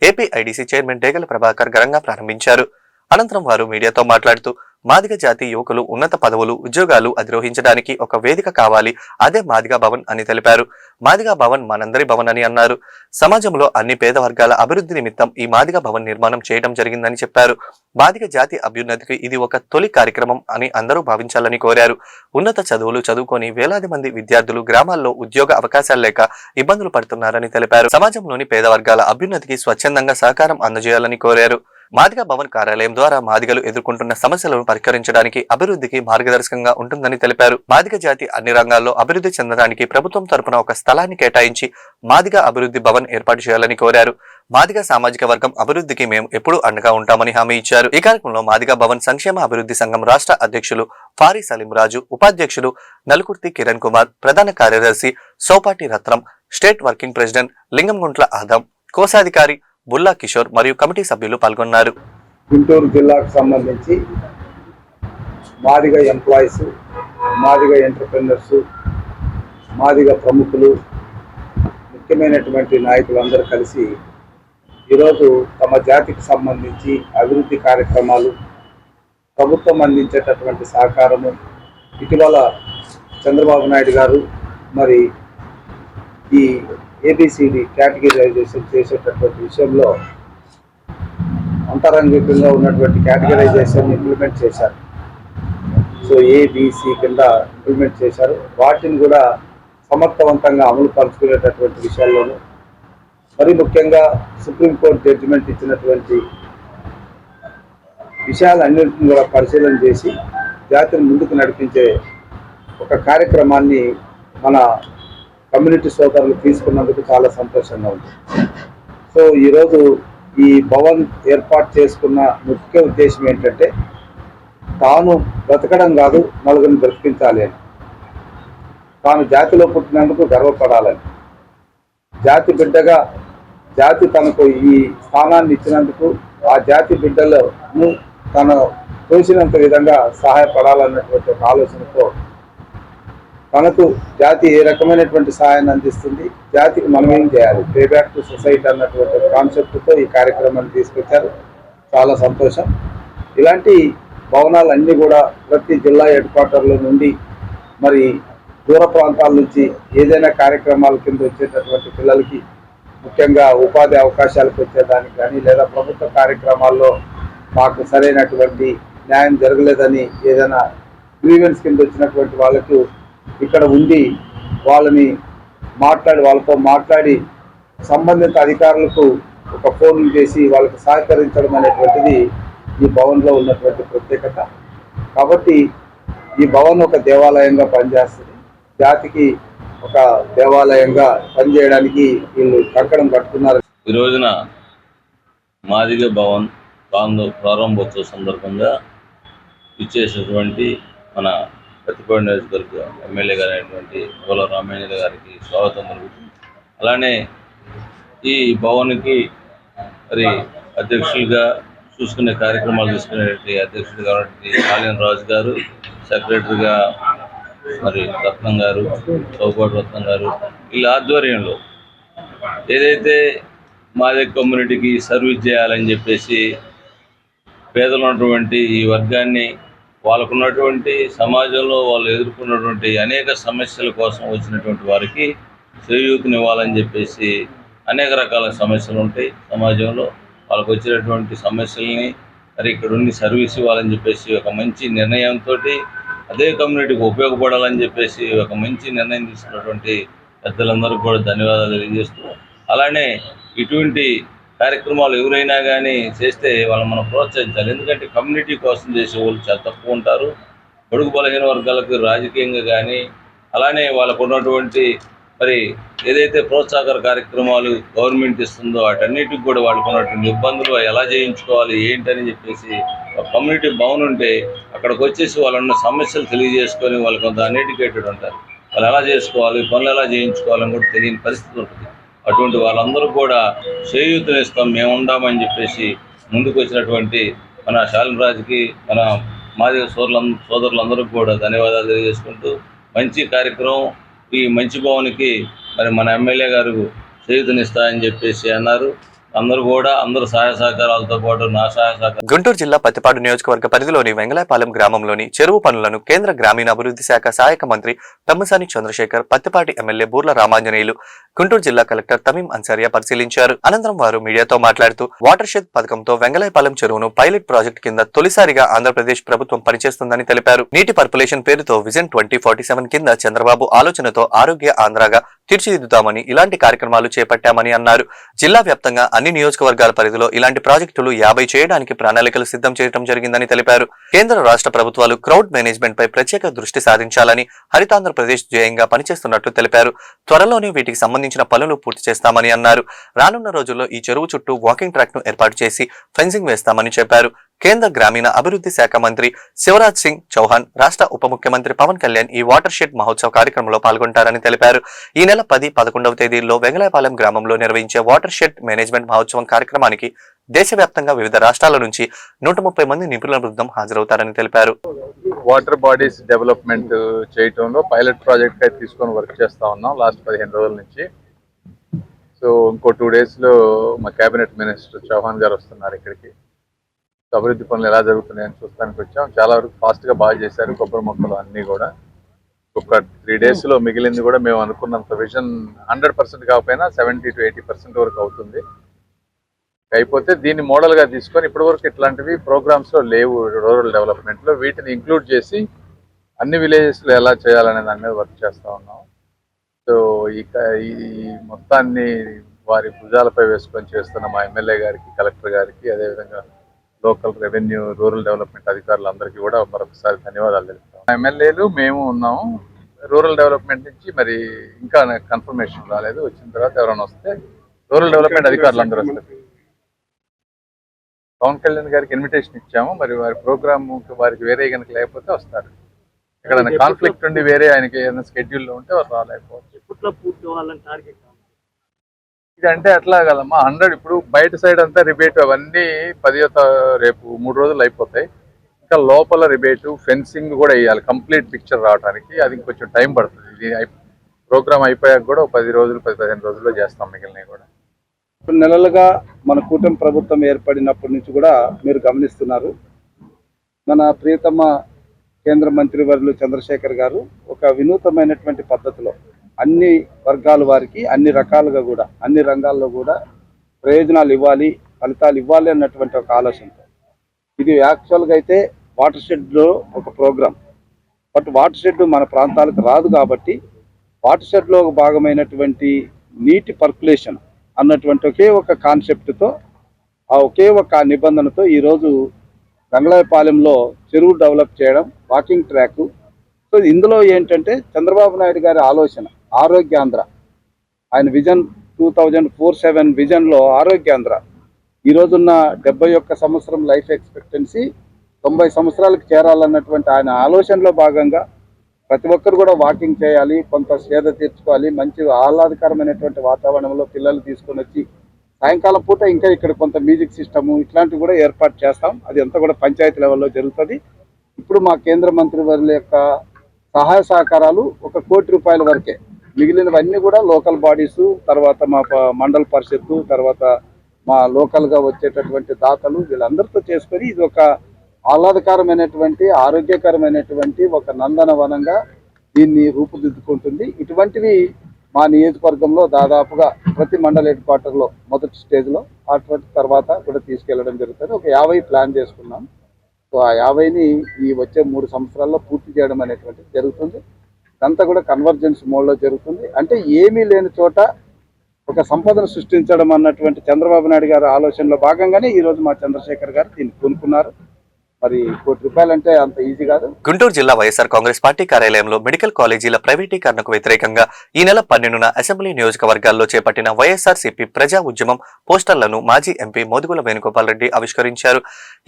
AP IDC chairman Degala Prabhakar ఘనంగా ప్రారంభించారు. అనంతరం వారు మీడియాతో మాట్లాడుతూ మాదిగ జాతి యువకులు ఉన్నత పదవులు, ఉద్యోగాలు అధిరోహించడానికి ఒక వేదిక కావాలి, అదే మాదిగ భవన్ అని తెలిపారు. మాదిగ భవన్ మనందరి భవన్ అని అన్నారు. సమాజంలో అన్ని పేద వర్గాల అభివృద్ధి నిమిత్తం ఈ మాదిగ భవన్ నిర్మాణం చేయడం జరిగిందని చెప్పారు. మాదిగ జాతి అభ్యున్నతికి ఇది ఒక తొలి కార్యక్రమం అని అందరూ భావించాలని కోరారు. ఉన్నత చదువులు చదువుకొని వేలాది మంది విద్యార్థులు గ్రామాల్లో ఉద్యోగ అవకాశాలు లేక ఇబ్బందులు పడుతున్నారని తెలిపారు. సమాజంలోని పేద వర్గాల అభ్యున్నతికి స్వచ్ఛందంగా సహకారం అందజేయాలని కోరారు. మాదిగ భవన్ కార్యాలయం ద్వారా మాదిగలు ఎదుర్కొంటున్న సమస్యలను పరిష్కరించడానికి అభివృద్ధికి మార్గదర్శకంగా ఉంటుందని తెలిపారు. మాదిగ జాతి అన్ని రంగాల్లో అభివృద్ధి చెందడానికి ప్రభుత్వం తరపున ఒక స్థలాన్ని కేటాయించి మాదిగ అభివృద్ధి భవన్ ఏర్పాటు చేయాలని కోరారు. మాదిగ సామాజిక వర్గం అభివృద్ధికి మేము ఎప్పుడూ అండగా ఉంటామని హామీ ఇచ్చారు. ఈ కార్యక్రమంలో మాదిగ భవన్ సంక్షేమ అభివృద్ధి సంఘం రాష్ట్ర అధ్యక్షులు ఫారీ సలీం రాజు, ఉపాధ్యక్షులు నలుకుర్తి కిరణ్ కుమార్, ప్రధాన కార్యదర్శి సోపాటి రత్నం, స్టేట్ వర్కింగ్ ప్రెసిడెంట్ లింగంగుంట్ల ఆదం, కోశాధికారి బుల్లా కిషోర్ మరియు కమిటీ సభ్యులు పాల్గొన్నారు. గుంటూరు జిల్లాకు సంబంధించి మాదిగ ఎంప్లాయీస్, మాదిగ ఎంటర్ప్రెన్యూర్స్, మాదిగ ప్రముఖులు, ముఖ్యమైనటువంటి నాయకులందరూ కలిసి ఈరోజు తమ జాతికి సంబంధించి అభివృద్ధి కార్యక్రమాలు, ప్రభుత్వం అందించేటటువంటి సహకారము, ఇటీవల చంద్రబాబు నాయుడు గారు మరి ఈ ఏబిసిడి కేటగిరైజేషన్ చేసేటటువంటి విషయంలో అంతరంగికంగా ఉన్నటువంటి కేటగిరైజేషన్ ఇంప్లిమెంట్ చేశారు. సో ఏబిసి కింద ఇంప్లిమెంట్ చేశారు. వాటిని కూడా సమర్థవంతంగా అమలు పరుచుకునేటటువంటి విషయాల్లోనూ, మరి ముఖ్యంగా సుప్రీంకోర్టు జడ్జిమెంట్ ఇచ్చినటువంటి విషయాలన్నింటినీ కూడా పరిశీలన చేసి జాతిని ముందుకు నడిపించే ఒక కార్యక్రమాన్ని మన కమ్యూనిటీ సోదరులు తీసుకున్నందుకు చాలా సంతోషంగా ఉంది. సో ఈరోజు ఈ భవన్ ఏర్పాటు చేసుకున్న ముఖ్య ఉద్దేశం ఏంటంటే తాను బ్రతకడం కాదు, నలుగురిని బ్రతికించాలి అని, తాను జాతిలో పుట్టినందుకు గర్వపడాలని, జాతి బిడ్డగా జాతి తనకు ఈ స్థానాన్ని ఇచ్చినందుకు ఆ జాతి బిడ్డలను తను తోసినంత విధంగా సహాయపడాలన్నటువంటి ఒక ఆలోచనతో మనకు జాతి ఏ రకమైనటువంటి సహాయాన్ని అందిస్తుంది, జాతికి మనం ఏం చేయాలి, పే బ్యాక్ టు సొసైటీ అన్నటువంటి కాన్సెప్ట్తో ఈ కార్యక్రమాన్ని తీసుకొచ్చారు. చాలా సంతోషం. ఇలాంటి భవనాలన్నీ కూడా ప్రతి జిల్లా హెడ్ క్వార్టర్లో నుండి మరి దూర ప్రాంతాల నుంచి ఏదైనా కార్యక్రమాల కింద వచ్చేటటువంటి పిల్లలకి, ముఖ్యంగా ఉపాధి అవకాశాలకు వచ్చేదానికి కానీ, లేదా ప్రభుత్వ కార్యక్రమాల్లో మాకు సరైనటువంటి న్యాయం జరగలేదని ఏదైనా గ్రీవెన్స్ కింద వచ్చినటువంటి వాళ్ళకు ఇక్కడ ఉండి వాళ్ళతో మాట్లాడి సంబంధిత అధికారులకు ఒక ఫోన్లు చేసి వాళ్ళకి సహకరించడం అనేటువంటిది ఈ భవన్లో ఉన్నటువంటి ప్రత్యేకత. కాబట్టి ఈ భవన్ ఒక దేవాలయంగా పనిచేస్తుంది. జాతికి ఒక దేవాలయంగా పనిచేయడానికి వీళ్ళు కంకణం కట్టుకున్నారు. ఈ రోజున మాదిగ భవన్ ప్రారంభోత్సవ సందర్భంగా ఇచ్చేసినటువంటి మన ప్రతిపాడు నియోజకవర్గ ఎమ్మెల్యే గారు అయినటువంటి గోల రామేంద్ర గారికి స్వాగతం జరుగుతుంది. అలానే ఈ భవన్కి మరి అధ్యక్షులుగా చూసుకునే కార్యక్రమాలు తీసుకునేటువంటి అధ్యక్షుడు కాబట్టి కాళీన్ రాజు గారు, సెక్రటరీగా మరి రత్నం గారు, చౌపాటి రత్నం గారు, వీళ్ళ ఆధ్వర్యంలో ఏదైతే మాదిగ కమ్యూనిటీకి సర్వీస్ చేయాలని చెప్పేసి పేదలు ఉన్నటువంటి ఈ వర్గాన్ని వాళ్ళకున్నటువంటి సమాజంలో వాళ్ళు ఎదుర్కొన్నటువంటి అనేక సమస్యల కోసం వచ్చినటువంటి వారికి చేయూతనివ్వాలని చెప్పేసి అనేక రకాల సమస్యలు ఉంటాయి సమాజంలో. వాళ్ళకు వచ్చినటువంటి సమస్యల్ని మరి ఇక్కడ ఉండి సర్వీస్ ఇవ్వాలని చెప్పేసి ఒక మంచి నిర్ణయంతో అదే కమ్యూనిటీకి ఉపయోగపడాలని చెప్పేసి ఒక మంచి నిర్ణయం తీసుకున్నటువంటి పెద్దలందరూ కూడా ధన్యవాదాలు తెలియజేస్తూ, అలానే ఇటువంటి కార్యక్రమాలు ఎవరైనా కానీ చేస్తే వాళ్ళని మనం ప్రోత్సహించాలి. ఎందుకంటే కమ్యూనిటీ కోసం చేసే వాళ్ళు చాలా తక్కువ ఉంటారు. బడుగు బలహీన వర్గాలకు రాజకీయంగా కానీ అలానే వాళ్ళకు ఉన్నటువంటి మరి ఏదైతే ప్రోత్సాహకర కార్యక్రమాలు గవర్నమెంట్ ఇస్తుందో వాటన్నిటికి కూడా వాళ్ళకు ఉన్నటువంటి ఇబ్బందులు ఎలా చేయించుకోవాలి ఏంటని చెప్పేసి ఒక కమ్యూనిటీ భవన్ ఉంటే అక్కడికి వచ్చేసి వాళ్ళన్న సమస్యలు తెలియజేసుకొని వాళ్ళు కొంత అన్ఎడ్యుకేటెడ్ ఉంటారు. వాళ్ళు ఎలా చేసుకోవాలి, పనులు ఎలా చేయించుకోవాలని కూడా తెలియని పరిస్థితి ఉంటుంది. అటువంటి వాళ్ళందరూ కూడా చేయూతనిస్తాం, మేము ఉండామని చెప్పేసి ముందుకు వచ్చినటువంటి మన శాలిన్ రాజుకి, మన మాదిగ సోదరులందరూ కూడా ధన్యవాదాలు తెలియజేసుకుంటూ మంచి కార్యక్రమం ఈ మంచి భవన్కి మరి మన ఎమ్మెల్యే గారు చేయూతనిస్తాయని చెప్పేసి అన్నారు. అందరూ సహాయ సహకారాలతో పాటు నా సహాయ సహకారం. గుంటూరు జిల్లా పత్తిపాడు నియోజకవర్గ పరిధిలోని వెంగళాయపాలెం గ్రామంలోని చెరువు పనులను కేంద్ర గ్రామీణాభివృద్ధి శాఖ సహాయక మంత్రి తమ్మసాని చంద్రశేఖర్, పత్తిపాటి ఎమ్మెల్యే బూర్ల రామాంజనేయులు, గుంటూరు జిల్లా కలెక్టర్ తమీం అన్సారియా పరిశీలించారు. అనంతరం వారు మీడియాతో మాట్లాడుతూ వాటర్ షెడ్ పథకంతో వెంగళాయపాలెం చెరువును పైలట్ ప్రాజెక్టు కింద తొలిసారిగా ఆంధ్రప్రదేశ్ ప్రభుత్వం పనిచేస్తుందని తెలిపారు. నీటి పర్పులేషన్ పేరుతో విజన్ 2047 కింద చంద్రబాబు ఆలోచనతో ఆరోగ్య ఆంధ్రాగా తీర్చిదిద్దుతామని ఇలాంటి కార్యక్రమాలు చేపట్టామని అన్నారు. జిల్లా వ్యాప్తంగా అన్ని నియోజకవర్గాల పరిధిలో ఇలాంటి ప్రాజెక్టులు 50 చేయడానికి ప్రణాళికలు సిద్ధం చేయడం జరిగిందని తెలిపారు. కేంద్ర రాష్ట్ర ప్రభుత్వాలు క్రౌడ్ మేనేజ్మెంట్ పై ప్రత్యేక దృష్టి సాధించాలని హరితాంధ్రప్రదేశ్ ధ్యేయంగా పనిచేస్తున్నట్లు తెలిపారు. త్వరలోనే వీటికి సంబంధించిన పనులు పూర్తి చేస్తామని అన్నారు. రానున్న రోజుల్లో ఈ చెరువు చుట్టూ వాకింగ్ ట్రాక్ ను ఏర్పాటు చేసి ఫెన్సింగ్ వేస్తామని చెప్పారు. కేంద్ర గ్రామీణ అభివృద్ధి శాఖ మంత్రి శివరాజ్ సింగ్ చౌహాన్, రాష్ట్ర ఉప ముఖ్యమంత్రి పవన్ కళ్యాణ్ ఈ వాటర్ షెడ్ మహోత్సవ కార్యక్రమంలో పాల్గొంటారని తెలిపారు. ఈ నెల 10, 11వ తేదీల్లో వెంగళాయపాలెం గ్రామంలో నిర్వహించే వాటర్ షెడ్ మేనేజ్మెంట్ మహోత్సవం కార్యక్రమానికి దేశవ్యాప్తంగా వివిధ రాష్ట్రాల నుంచి 130 మంది నిపుణుల బృందం హాజరవుతారని తెలిపారు. వాటర్ బాడీస్ డెవలప్మెంట్ చేయటంలో పైలట్ ప్రాజెక్ట్ అయితే తీసుకొని వర్క్ చేస్తా ఉన్నాం లాస్ట్ 15 రోజుల నుంచి. సో ఇంకో 2 daysలో మా కేబినెట్ మినిస్టర్ చౌహాన్ గారు వస్తున్నారు ఇక్కడికి. అభివృద్ధి పనులు ఎలా జరుగుతున్నాయని చూస్తానికి వచ్చాం. చాలా వరకు ఫాస్ట్గా బాగా చేశారు. కొబ్బరి మొక్కలు అన్నీ కూడా ఒక 3 daysలో మిగిలింది కూడా మేము అనుకున్నంత విజన్ 100% కాకపోయినా 70 to 80% వరకు అవుతుంది. అయిపోతే దీన్ని మోడల్గా తీసుకొని ఇప్పటి వరకు ఇట్లాంటివి ప్రోగ్రామ్స్లో లేవు రూరల్ డెవలప్మెంట్లో. వీటిని ఇంక్లూడ్ చేసి అన్ని విలేజెస్లో ఎలా చేయాలనే దాని మీద వర్క్ చేస్తూ ఉన్నాం. సో ఈ మొత్తాన్ని వారి భుజాలపై వేసుకొని చేస్తున్న మా ఎమ్మెల్యే గారికి, కలెక్టర్ గారికి, అదేవిధంగా లోకల్ రెవెన్యూ రూరల్ డెవలప్మెంట్ అధికారులందరికీ కూడా మరొకసారి ధన్యవాదాలు తెలుపుతాం. ఎమ్మెల్యేలు మేము ఉన్నాము. రూరల్ డెవలప్మెంట్ నుంచి మరి ఇంకా కన్ఫర్మేషన్ రాలేదు. వచ్చిన తర్వాత ఎవరైనా వస్తే రూరల్ డెవలప్మెంట్ అధికారులు అందరూ వస్తారు. పవన్ కళ్యాణ్ గారికి ఇన్విటేషన్ ఇచ్చాము. మరి వారి ప్రోగ్రామ్ వారికి వేరే కనుక లేకపోతే వస్తారు. ఎక్కడైనా కాన్ఫ్లిక్ట్ ఉండి వేరే ఆయనకి ఏదైనా స్కెడ్యూల్లో ఉంటే వారు రాలేకపోవచ్చు. ఇది అంటే అట్లా కదమ్మా 100 ఇప్పుడు బయట సైడ్ అంతా రిబేట్ అవన్నీ రేపు 3 రోజులు అయిపోతాయి. ఇంకా లోపల రిబేటు ఫెన్సింగ్ కూడా వేయాలి కంప్లీట్ పిక్చర్ రావడానికి. అది ఇంకొంచెం టైం పడుతుంది. ఇది ప్రోగ్రామ్ అయిపోయాక కూడా 10 రోజులు 15 రోజుల్లో చేస్తాం మిగిలినవి కూడా. కొన్ని నెలలుగా మన కూటమి ప్రభుత్వం ఏర్పడినప్పటి నుంచి కూడా మీరు గమనిస్తున్నారు. మన ప్రియతమ కేంద్ర మంత్రివర్యులు చంద్రశేఖర్ గారు ఒక వినూతమైనటువంటి పద్ధతిలో అన్ని వర్గాల వారికి అన్ని రకాలుగా కూడా అన్ని రంగాల్లో కూడా ప్రయోజనాలు ఇవ్వాలి, ఫలితాలు ఇవ్వాలి అన్నటువంటి ఒక ఆలోచనతో ఇది యాక్చువల్గా అయితే వాటర్ షెడ్లో ఒక ప్రోగ్రాం. బట్ వాటర్ షెడ్ మన ప్రాంతాలకు రాదు కాబట్టి వాటర్ షెడ్లో ఒక భాగమైనటువంటి నీటి పర్కులేషన్ అన్నటువంటి ఒకే ఒక కాన్సెప్ట్తో, ఆ ఒకే ఒక నిబంధనతో ఈరోజు గంగళాయపాలెంలో చెరువు డెవలప్ చేయడం, వాకింగ్ ట్రాక్. సో ఇందులో ఏంటంటే చంద్రబాబు నాయుడు గారి ఆలోచన ఆరోగ్యాంధ్ర, ఆయన విజన్ 2047 విజన్లో ఆరోగ్యాంధ్ర ఈ రోజున్న 71 సంవత్సరం లైఫ్ ఎక్స్పెక్టెన్సీ 90 సంవత్సరాలకు చేరాలన్నటువంటి ఆయన ఆలోచనలో భాగంగా ప్రతి ఒక్కరు కూడా వాకింగ్ చేయాలి, కొంత సేద తీర్చుకోవాలి, మంచి ఆహ్లాదకరమైనటువంటి వాతావరణంలో పిల్లలు తీసుకొని వచ్చి సాయంకాలం పూట ఇంకా ఇక్కడ కొంత మ్యూజిక్ సిస్టము ఇట్లాంటివి కూడా ఏర్పాటు చేస్తాం. అది అంతా కూడా పంచాయతీ లెవెల్లో జరుగుతుంది. ఇప్పుడు మా కేంద్ర మంత్రి వారి యొక్క సహాయ సహకారాలు 1 కోటి రూపాయల వరకే, మిగిలినవన్నీ కూడా లోకల్ బాడీస్, తర్వాత మా మండల పరిషత్తు, తర్వాత మా లోకల్గా వచ్చేటటువంటి దాతలు వీళ్ళందరితో చేసుకొని ఇది ఒక ఆహ్లాదకరమైనటువంటి ఆరోగ్యకరమైనటువంటి ఒక నందనవనంగా దీన్ని రూపుదిద్దుకుంటుంది. ఇటువంటివి మా నియోజకవర్గంలో దాదాపుగా ప్రతి మండల హెడ్ క్వార్టర్లో మొదటి స్టేజ్లో, అటువంటి తర్వాత కూడా తీసుకెళ్లడం జరుగుతుంది. ఒక 50 ప్లాన్ చేసుకున్నాం. సో ఆ 50ని ఈ వచ్చే 3 సంవత్సరాల్లో పూర్తి చేయడం అనేటువంటిది జరుగుతుంది. ఇదంతా కూడా కన్వర్జెన్స్ మోడ్లో జరుగుతుంది. అంటే ఏమీ లేని చోట ఒక సంపదను సృష్టించడం అన్నటువంటి చంద్రబాబు నాయుడు గారి ఆలోచనలో భాగంగానే ఈరోజు మా చంద్రశేఖర్ గారు దీన్ని కొనుక్కున్నారు. మరి ₹1 కోటి అంటే అంత ఈజీ కాదు. గుంటూరు జిల్లా వైఎస్ఆర్ కాంగ్రెస్ పార్టీ కార్యాలయంలో మెడికల్ కాలేజీల ప్రైవేటీకరణకు వ్యతిరేకంగా ఈ నెల 12న అసెంబ్లీ నియోజకవర్గాల్లో చేపట్టిన వైఎస్ఆర్సీపీ ప్రజా ఉద్యమం పోస్టర్లను మాజీ ఎంపీ మోదుగుల వేణుగోపాల్ రెడ్డి ఆవిష్కరించారు.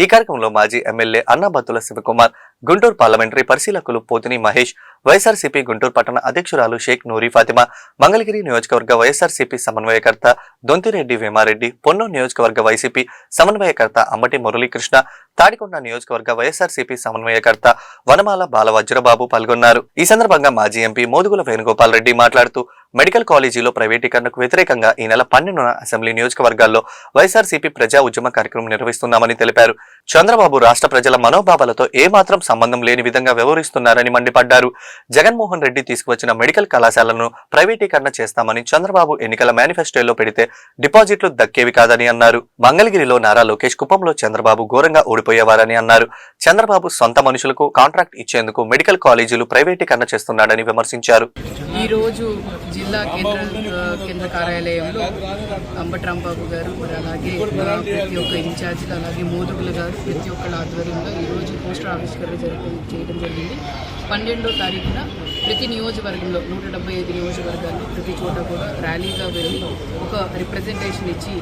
ఈ కార్యక్రమంలో మాజీ ఎమ్మెల్యే అన్నాబత్తుల శివకుమార్, గుంటూరు పార్లమెంటరీ పరిశీలకులు పోతిని మహేష్, వైఎస్ఆర్సీపీ గుంటూరు పట్టణ అధ్యక్షురాలు షేక్ నూరి ఫాతిమా, మంగళగిరి నియోజకవర్గ వైఎస్ఆర్సీపీ సమన్వయకర్త దొంతిరెడ్డి వేమారెడ్డి, పొన్నూరు నియోజకవర్గ వైసీపీ సమన్వయకర్త అమ్మటి మురళీకృష్ణ, తాడికొండ నియోజకవర్గ వైఎస్ఆర్సీపీ సమన్వయకర్త వనమాల బాలవజ్రబాబు పాల్గొన్నారు. ఈ సందర్భంగా మాజీ ఎంపీ మోదుగుల వేణుగోపాల్ రెడ్డి మాట్లాడుతూ మెడికల్ కాలేజీలో ప్రైవేటీకరణకు వ్యతిరేకంగా ఈ నెల 12న అసెంబ్లీ నియోజకవర్గాల్లో వైఎస్ఆర్సీపీ ప్రజా ఉద్యమ కార్యక్రమం నిర్వహిస్తున్నామని తెలిపారు. చంద్రబాబు రాష్ట్ర ప్రజల మనోభావాలతో ఏమాత్రం సంబంధం లేని విధంగా వ్యవహరిస్తున్నారని మండిపడ్డారు. జగన్మోహన్ రెడ్డి తీసుకువచ్చిన మెడికల్ కళాశాలను ప్రైవేటీకరణ చేస్తామని చంద్రబాబు ఎన్నికల మేనిఫెస్టోలో పెడితే డిపాజిట్లు దక్కేవి కాదని అన్నారు. మంగళగిరిలో నారా లోకేష్, కుప్పంలో చంద్రబాబు ఘోరంగా ఓడిపోయేవారని అన్నారు. చంద్రబాబు సొంత మనుషులకు కాంట్రాక్ట్ ఇచ్చేందుకు మెడికల్ కాలేజీలు ప్రైవేటీకరణ చేస్తున్నాడని విమర్శించారు. ఈ రోజు జిల్లా కేంద్ర కార్యాలయంలో అంబటి రాంబాబు గారు, మరి అలాగే ప్రతి ఒక్క ఇన్ఛార్జీలు, అలాగే మోదుగుల గారు, ప్రతి ఒక్కళ్ళ ఆధ్వర్యంలో ఈరోజు పోస్టర్ ఆవిష్కరణ చేయడం జరిగింది. 12వ తారీఖున ప్రతి నియోజకవర్గంలో 175 నియోజకవర్గాల్లో ప్రతి చోట కూడా ర్యాలీగా వెళ్ళి ఒక రిప్రజెంటేషన్ ఇచ్చి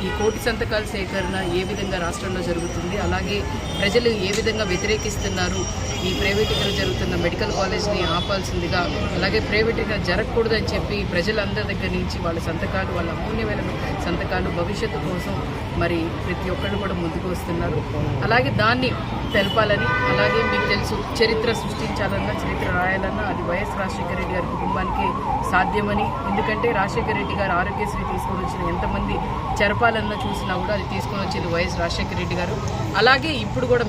ఈ కోటి సంతకాల సేకరణ ఏ విధంగా రాష్ట్రంలో జరుగుతుంది, అలాగే ప్రజలు ఏ విధంగా వ్యతిరేకిస్తున్నారు, ఈ ప్రైవేటీకరణ జరుగుతున్న మెడికల్ కాలేజ్ని ఆపాల్సిందిగా, అలాగే ప్రైవేటీకరణ జరగకూడదని చెప్పి ప్రజలందరి దగ్గర నుంచి వాళ్ళ సంతకాలు, వాళ్ళ అమూల్యమైన సంతకాలు భవిష్యత్తు కోసం మరి ప్రతి ఒక్కళ్ళు కూడా ముందుకు వస్తున్నారు. అలాగే దాన్ని తెలపాలని, అలాగే మీకు తెలుసు చరిత్ర సృష్టించాలన్నా, చరిత్ర రాయాలన్నా అది వైఎస్ రాజశేఖర రెడ్డి గారి కుటుంబానికి సాధ్యమని. ఎందుకంటే రాజశేఖర రెడ్డి గారు ఆరోగ్యశ్రీ తీసుకొని వచ్చిన ఎంతమంది చెరపాలన్నా చూసినా కూడా అది తీసుకొని వచ్చేది వైఎస్ రాజశేఖర రెడ్డి గారు. అలాగే ఇప్పుడు కూడా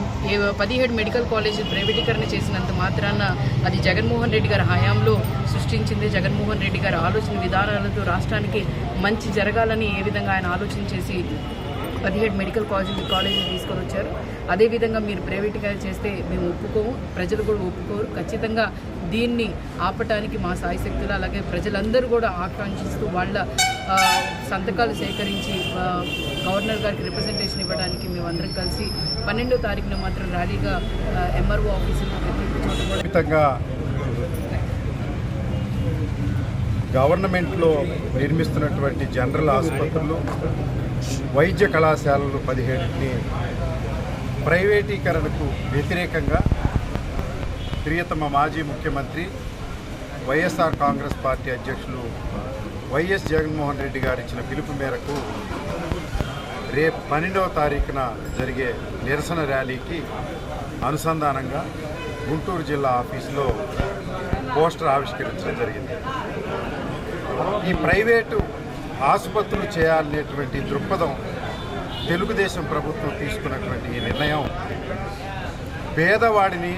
17 మెడికల్ కాలేజీలు ప్రైవేటీకరణ చేసినంత మాత్రాన అది జగన్మోహన్ రెడ్డి గారి హయాంలో సృష్టించింది. జగన్మోహన్ రెడ్డి గారి ఆలోచన విధానాలతో రాష్ట్రానికి మంచి జరగాలని ఏ విధంగా ఆయన ఆలోచన చేసి 17 మెడికల్ కాలేజీలు తీసుకొని వచ్చారు. అదేవిధంగా మీరు ప్రైవేటీకరణ చేస్తే మేము ఒప్పుకోము, ప్రజలు కూడా ఒప్పుకోరు. ఖచ్చితంగా దీన్ని ఆపటానికి మా సాయశక్తులు, అలాగే ప్రజలందరూ కూడా ఆకాంక్షిస్తూ వాళ్ళ సంతకాలు సేకరించి గవర్నర్ గారికి రిప్రజెంటేషన్ ఇవ్వడానికి మేమందరం కలిసి 12వ తారీఖున మాత్రం ర్యాలీగా ఎంఆర్ఓ ఆఫీసులో ప్రతి చోట కూడా గవర్నమెంట్లో నిర్మిస్తున్నటువంటి జనరల్ ఆసుపత్రులు, వైద్య కళాశాలలు 17ని ప్రైవేటీకరణకు వ్యతిరేకంగా ప్రియతమ మాజీ ముఖ్యమంత్రి వైఎస్ఆర్ కాంగ్రెస్ పార్టీ అధ్యక్షులు వైఎస్ జగన్మోహన్ రెడ్డి గారు ఇచ్చిన పిలుపు మేరకు రేపు 12వ తారీఖున జరిగే నిరసన ర్యాలీకి అనుసంధానంగా గుంటూరు జిల్లా ఆఫీసులో పోస్టర్ ఆవిష్కరించడం జరిగింది. ఈ ప్రైవేటు ఆసుపత్రులు చేయాలనేటువంటి దృక్పథం తెలుగుదేశం ప్రభుత్వం తీసుకున్నటువంటి ఈ నిర్ణయం పేదవాడిని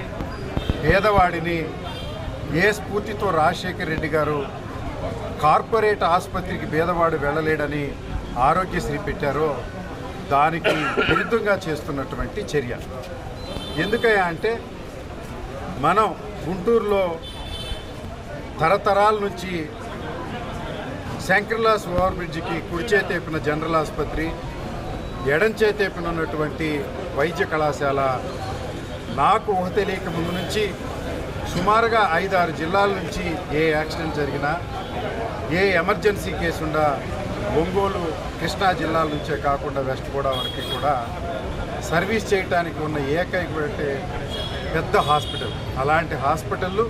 ఏ స్ఫూర్తితో రాజశేఖర రెడ్డి గారు కార్పొరేట్ ఆసుపత్రికి పేదవాడు వెళ్ళలేడని ఆరోగ్యశ్రీ పెట్టారో దానికి విరుద్ధంగా చేస్తున్నటువంటి చర్య. ఎందుకయ్యా అంటే మనం గుంటూరులో తరతరాల నుంచి శంకర్లాస్ ఓవర్ బ్రిడ్జికి కుడి చేతేపున జనరల్ ఆసుపత్రి, ఎడం చేతేపున ఉన్నటువంటి వైద్య కళాశాల నాకు ఊహ తెలియక ముందు నుంచి సుమారుగా 5-6 జిల్లాల నుంచి ఏ యాక్సిడెంట్ జరిగినా ఏ ఎమర్జెన్సీ కేసు ఉన్నా ఒంగోలు కృష్ణా జిల్లాల నుంచే కాకుండా వెస్ట్ గోదావరికి కూడా సర్వీస్ చేయడానికి ఉన్న ఏకైక పెద్ద హాస్పిటల్. అలాంటి హాస్పిటళ్ళు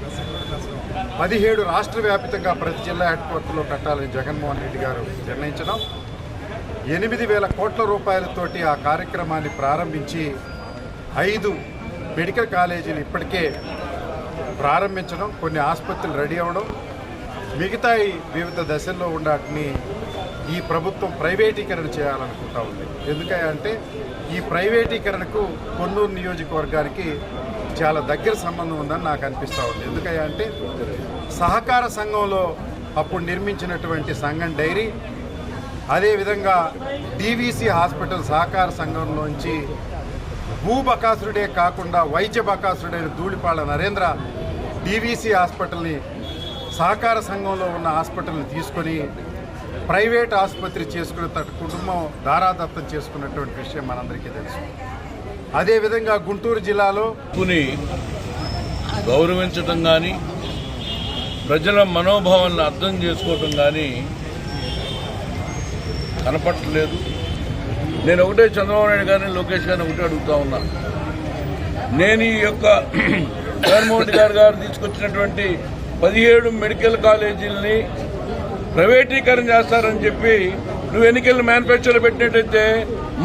17 రాష్ట్ర వ్యాప్తంగా ప్రతి జిల్లా హెడ్ క్వార్టర్లో కట్టాలని జగన్మోహన్ రెడ్డి గారు నిర్ణయించడం, 8,000 కోట్ల రూపాయలతోటి ఆ కార్యక్రమాన్ని ప్రారంభించి 5 మెడికల్ కాలేజీలు ఇప్పటికే ప్రారంభించడం, కొన్ని ఆసుపత్రులు రెడీ అవ్వడం, మిగతా వివిధ దశల్లో ఉండటిని ఈ ప్రభుత్వం ప్రైవేటీకరణ చేయాలనుకుంటా ఉంది. ఎందుకంటే ఈ ప్రైవేటీకరణకు కొన్నూరు నియోజకవర్గానికి చాలా దగ్గర సంబంధం ఉందని నాకు అనిపిస్తూ ఉంది. ఎందుకంటే సహకార సంఘంలో అప్పుడు నిర్మించినటువంటి సంఘం డైరీ, అదేవిధంగా డీవీసీ హాస్పిటల్ సహకార సంఘంలోంచి భూ బకాసురుడే కాకుండా వైద్య బకాసురుడైన ధూళిపాళ నరేంద్ర డీవీసీ హాస్పిటల్ని సహకార సంఘంలో ఉన్న హాస్పిటల్ని తీసుకొని ప్రైవేట్ ఆసుపత్రి చేసుకున్న కుటుంబం దారాదత్తం చేసుకున్నటువంటి విషయం మనందరికీ తెలుసు. అదేవిధంగా గుంటూరు జిల్లాలో గౌరవించడం కానీ ప్రజల మనోభావాలను అర్థం చేసుకోవటం కానీ కనపట్టలేదు. నేను ఒకటే చంద్రబాబు నాయుడు గారిని, లోకేష్ గారిని ఒకటే అడుగుతా ఉన్నా. నేను ఈ యొక్క జగన్మోహన్ రెడ్డి గారు తీసుకొచ్చినటువంటి 17 మెడికల్ కాలేజీలని ప్రైవేటీకరణ చేస్తారని చెప్పి నువ్వు ఎన్నికల మేనిఫెస్టోలో పెట్టినట్టయితే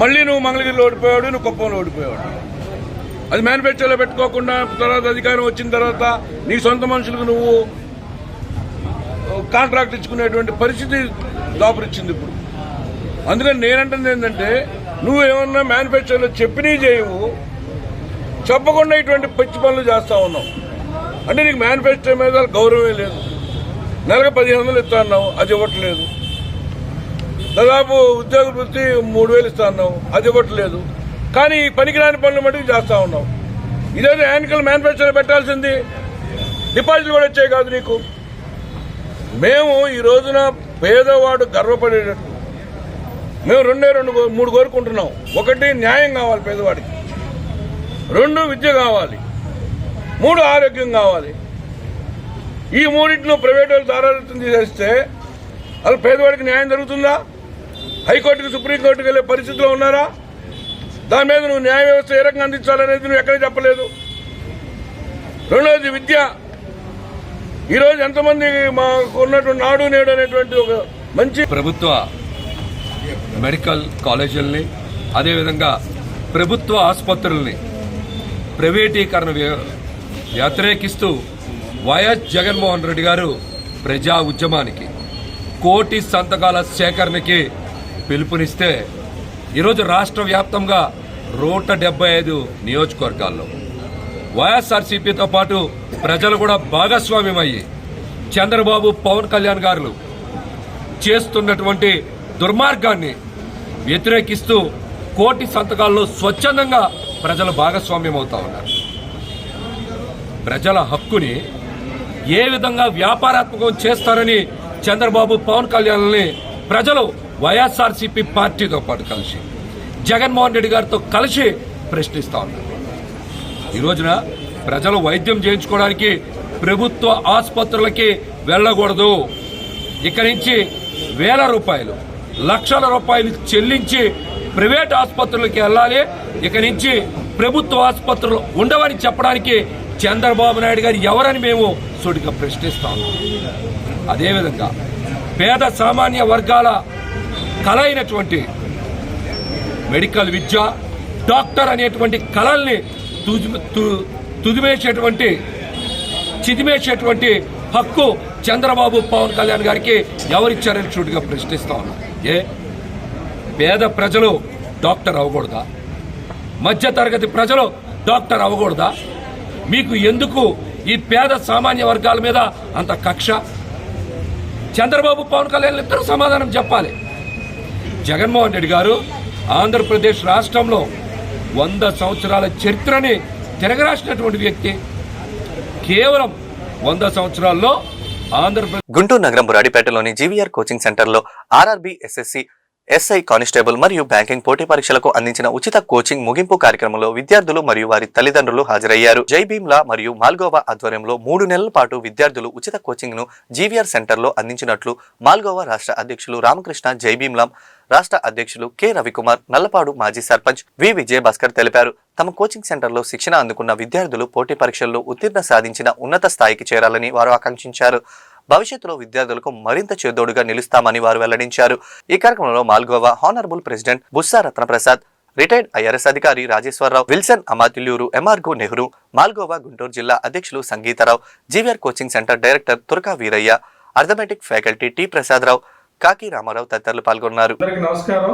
మళ్ళీ నువ్వు మంగళగిరిలో ఓడిపోయాడు, నువ్వు కుప్పంలో ఓడిపోయాడు. అది మేనిఫెస్టోలో పెట్టుకోకుండా తర్వాత అధికారం వచ్చిన తర్వాత నీ సొంత మనుషులకు నువ్వు కాంట్రాక్ట్ ఇచ్చుకునేటువంటి పరిస్థితి దాపురిచ్చింది ఇప్పుడు. అందుకని నేనంటుంది ఏంటంటే, నువ్వు ఏమన్నా మేనిఫెస్టోలో చెప్పినవి చేయవు, చెప్పకుండా ఇటువంటి పిచ్చి పనులు చేస్తూ ఉన్నావు. అంటే నీకు మేనిఫెస్టో మీద గౌరవమే లేదు. నెలకు 1,500 ఇస్తా అన్నావు, అది ఇవ్వట్లేదు. దాదాపు ఉద్యోగ వృత్తి 3,000 ఇస్తా అన్నావు, అది ఇవ్వట్లేదు. కానీ ఈ పనికిరాని పనులు మటుకు చేస్తూ ఉన్నావు. ఇదేదో యాన్యువల్ మేనిఫెస్టోలో పెట్టాల్సింది. డిపాజిట్లు కూడా వచ్చాయి కాదు నీకు. మేము ఈ రోజున పేదవాడు గర్వపడేటట్టు మేము 3 కోరుకుంటున్నాం. 1 న్యాయం కావాలి పేదవాడికి, 2 విద్య కావాలి, 3 ఆరోగ్యం కావాలి. ఈ 3 ప్రైవేట్ వాళ్ళు దారాదత్తం చేస్తే అసలు పేదవాడికి న్యాయం జరుగుతుందా? హైకోర్టుకి సుప్రీంకోర్టుకి వెళ్ళే పరిస్థితిలో ఉన్నారా? దాని మీద నువ్వు న్యాయ వ్యవస్థ ఏ రకంగా అందించాలనేది నువ్వు ఎక్కడ చెప్పలేదు. రెండోది విద్య. ఈరోజు ఎంతమంది మాకు ఉన్నటువంటి నాడు నేడు అనేటువంటి ఒక మంచి ప్రభుత్వ మెడికల్ కాలేజీలని, అదేవిధంగా ప్రభుత్వ ఆసుపత్రుల్ని ప్రైవేటీకరణ వ్యతిరేకిస్తూ వైఎస్ జగన్మోహన్ రెడ్డి గారు ప్రజా ఉద్యమానికి, 1 కోటి సంతకాల సేకరణకి పిలుపునిస్తే ఈరోజు రాష్ట్ర వ్యాప్తంగా 175 నియోజకవర్గాల్లో వైఎస్ఆర్సీపీతో పాటు ప్రజలు కూడా భాగస్వామ్యమయ్యి చంద్రబాబు, పవన్ కళ్యాణ్ గారు చేస్తున్నటువంటి దుర్మార్గాన్ని వ్యతిరేకిస్తూ 1 కోటి సంతకాల్లో స్వచ్ఛందంగా ప్రజలు భాగస్వామ్యం అవుతా ఉన్నారు. ప్రజల హక్కుని ఏ విధంగా వ్యాపారాత్మకం చేస్తారని చంద్రబాబు, పవన్ కళ్యాణ్ని ప్రజలు వైఎస్ఆర్సీపీ పార్టీతో పాటు కలిసి జగన్మోహన్ రెడ్డి గారితో కలిసి ప్రశ్నిస్తా ఉన్నారు. ఈ రోజున ప్రజలు వైద్యం చేయించుకోవడానికి ప్రభుత్వ ఆసుపత్రులకి వెళ్ళకూడదు. ఇక్కడి నుంచి వేల రూపాయలు, లక్షల రూపాయలు చెల్లించి ప్రైవేట్ ఆసుపత్రులకి వెళ్ళాలి. ఇక్కడి నుంచి ప్రభుత్వ ఆసుపత్రులు ఉండవని చెప్పడానికి చంద్రబాబు నాయుడు గారు ఎవరని మేము సూటిగా ప్రశ్నిస్తాం. అదేవిధంగా పేద సామాన్య వర్గాల కళ అయినటువంటి మెడికల్ విద్య, డాక్టర్ అనేటువంటి కళల్ని చిదిమేసేటువంటి హక్కు చంద్రబాబు, పవన్ కళ్యాణ్ గారికి ఎవరిచ్చారని సూటిగా ప్రశ్నిస్తా ఉన్నాం. పేద ప్రజలు డాక్టర్ అవ్వకూడదా? మధ్యతరగతి ప్రజలు డాక్టర్ అవ్వకూడదా? మీకు ఎందుకు ఈ పేద సామాన్య వర్గాల మీద అంత కక్ష? చంద్రబాబు, పవన్ కళ్యాణ్ ఇద్దరు సమాధానం చెప్పాలి. జగన్మోహన్ రెడ్డి గారు ఆంధ్రప్రదేశ్ రాష్ట్రంలో 100 సంవత్సరాల చరిత్రని తిరగరాసినటువంటి వ్యక్తి. కేవలం 100 సంవత్సరాల్లో ఆంధ్రప్రదేశ్ గుంటూరు నగరం బురాడిపేటలోని జీవీఆర్ కోచింగ్ సెంటర్లో ఆర్ఆర్బీ, ఎస్ఎస్సి ఎస్ఐ, కానిస్టేబుల్ మరియు బ్యాంకింగ్ పోటీ పరీక్షలకు అందించిన ఉచిత కోచింగ్ ముగింపు కార్యక్రమంలో విద్యార్థులు మరియు వారి తల్లిదండ్రులు హాజరయ్యారు. జై భీమ్లా మరియు మాల్గోవా ఆధ్వర్యంలో 3 నెలల పాటు విద్యార్థులు ఉచిత కోచింగ్ ను జీవీఆర్ సెంటర్లో అందించినట్లు మాల్గోవా రాష్ట్ర అధ్యక్షులు రామకృష్ణ, జై భీమ్లా రాష్ట్ర అధ్యక్షులు కె రవికుమార్, నల్లపాడు మాజీ సర్పంచ్ వి విజయభాస్కర్ తెలిపారు. తమ కోచింగ్ సెంటర్లో శిక్షణ అందుకున్న విద్యార్థులు పోటీ పరీక్షల్లో ఉత్తీర్ణ సాధించిన ఉన్నత స్థాయికి చేరాలని వారు ఆకాంక్షించారు. భవిష్యత్తులో విద్యార్థులకు మరింత చేదోడుగా నిలుస్తామని వారు వెల్లడించారు. ఈ కార్యక్రమంలో మాల్గోవా honourable president Bussa Ratnaprasad, retired IRS అధికారి రాజేశ్వరరావు, విల్సన్ అమాతిల్యూరు, ఎంఆర్గో నెహ్రూ, మాల్గోవా గుంటూరు జిల్లా అధ్యక్షులు Sangeetharao, GVR coaching centre director Turaka Veeraiah, arithmetic faculty T Prasadarao, Kaki Ramarao తదితరులు పాల్గొన్నారు. అందరికీ నమస్కారం.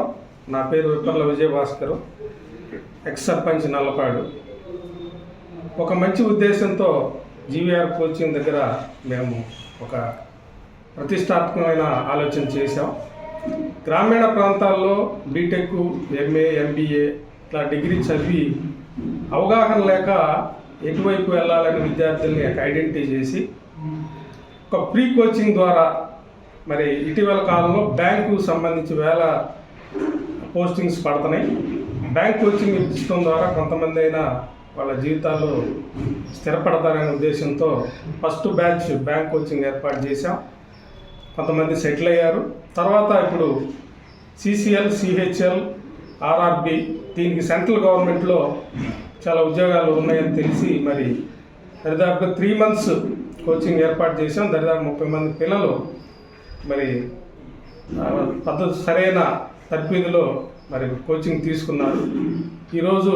నా పేరు విప్పర్ల విజయభాస్కర్, ఎక్స్ సర్పంచ్ నల్లపాడు. ఒక మంచి ఉద్దేశంతో జీవీఆర్ కోచింగ్ దగ్గర మేము ఒక ప్రతిష్టాత్మకమైన ఆలోచన చేశాం. గ్రామీణ ప్రాంతాల్లో బీటెక్, ఎంఏ, ఎంబీఏ ఇట్లా డిగ్రీ చదివి అవగాహన లేక ఎటువైపు వెళ్ళాలని విద్యార్థుల్ని ఐడెంటిఫై చేసి ఒక ప్రీ కోచింగ్ ద్వారా మరి ఇటీవల కాలంలో బ్యాంకు సంబంధించి వేల పోస్టింగ్స్ పడుతున్నాయి. బ్యాంక్ కోచింగ్ ఇప్పించడం ద్వారా కొంతమంది అయినా వాళ్ళ జీవితాల్లో స్థిరపడతారనే ఉద్దేశంతో ఫస్ట్ బ్యాచ్ బ్యాంక్ కోచింగ్ ఏర్పాటు చేశాం. కొంతమంది సెటిల్ అయ్యారు. తర్వాత ఇప్పుడు సిసిఎల్, సిహెచ్ఎల్, ఆర్ఆర్బి దీనికి సెంట్రల్ గవర్నమెంట్లో చాలా ఉద్యోగాలు ఉన్నాయని తెలిసి మరి దరిదాపుగా 3 months కోచింగ్ ఏర్పాటు చేశాం. దరిదాపు 30 మంది పిల్లలు మరి పద్ధతి సరైన తర్ఫీదులో మరి కోచింగ్ తీసుకున్నారు. ఈరోజు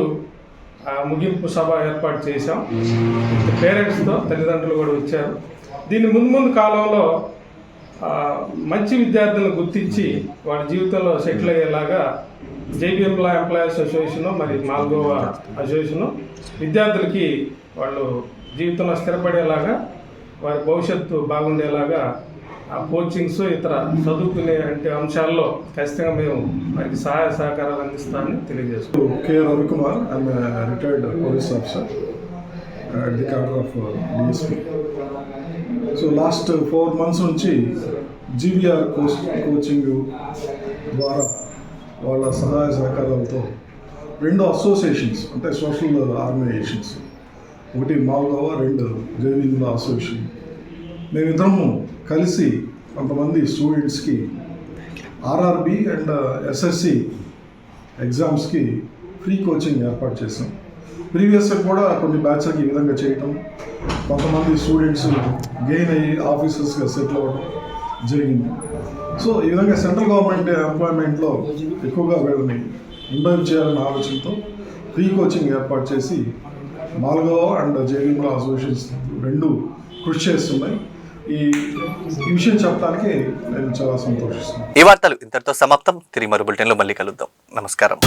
ముగింపు సభ ఏర్పాటు చేశాం. పేరెంట్స్తో తల్లిదండ్రులు కూడా వచ్చారు. దీని ముందు కాలంలో మంచి విద్యార్థులను గుర్తించి వాళ్ళ జీవితంలో సెటిల్ అయ్యేలాగా జై భీమ్లా ఎంప్లాయీస్ అసోసియేషను మరి మాల్గోవా అసోసియేషను విద్యార్థులకి వాళ్ళు జీవితంలో స్థిరపడేలాగా వారి భవిష్యత్తు బాగుండేలాగా కోచింగ్స్, ఇతర చదువుకునే అంటే అంశాల్లో ఖచ్చితంగా మేము వారికి సహాయ సహకారాలు అందిస్తామని తెలియజేస్తున్నాం. K Ravikumar, I'm retired police officer at the cadre of DSP. So last 4 months నుంచి జీవీఆర్ కోచింగ్ ద్వారా వాళ్ళ సహాయ సహకారాలతో 2 అసోసియేషన్స్ అంటే సోషల్ ఆర్గనైజేషన్స్, ఒకటి మాల్గోవా, 2 జై భీమ్లా అసోసియేషన్, మేమిద్దరము కలిసి కొంతమంది స్టూడెంట్స్కి ఆర్ఆర్బి అండ్ ఎస్ఎస్సి ఎగ్జామ్స్కి ఫ్రీ కోచింగ్ ఏర్పాటు చేసాం. ప్రీవియస్గా కూడా కొన్ని బ్యాచ్లకి ఈ విధంగా చేయటం, కొంతమంది స్టూడెంట్స్ గెయిన్ అయ్యి ఆఫీసర్స్గా సెటిల్ అవ్వడం జరిగింది. సో ఈ విధంగా సెంట్రల్ గవర్నమెంట్ ఎంప్లాయ్మెంట్లో ఎక్కువగా వీళ్ళని ఇంబైబ్ చేయాలనే ఆలోచనతో ఫ్రీ కోచింగ్ ఏర్పాటు చేసి మాల్గోవా అండ్ జై భీమ్లా అసోసియేషన్స్ 2 కృషి చేస్తున్నాయి. ఈ విషయం చెప్పడానికి నేను చాలా సంతోషిస్తున్నాను. ఈ వార్తలు ఇంతటితో సమాప్తం. తిరిగి మరో బులెటిన్లో మళ్ళీ కలుద్దాం. నమస్కారం.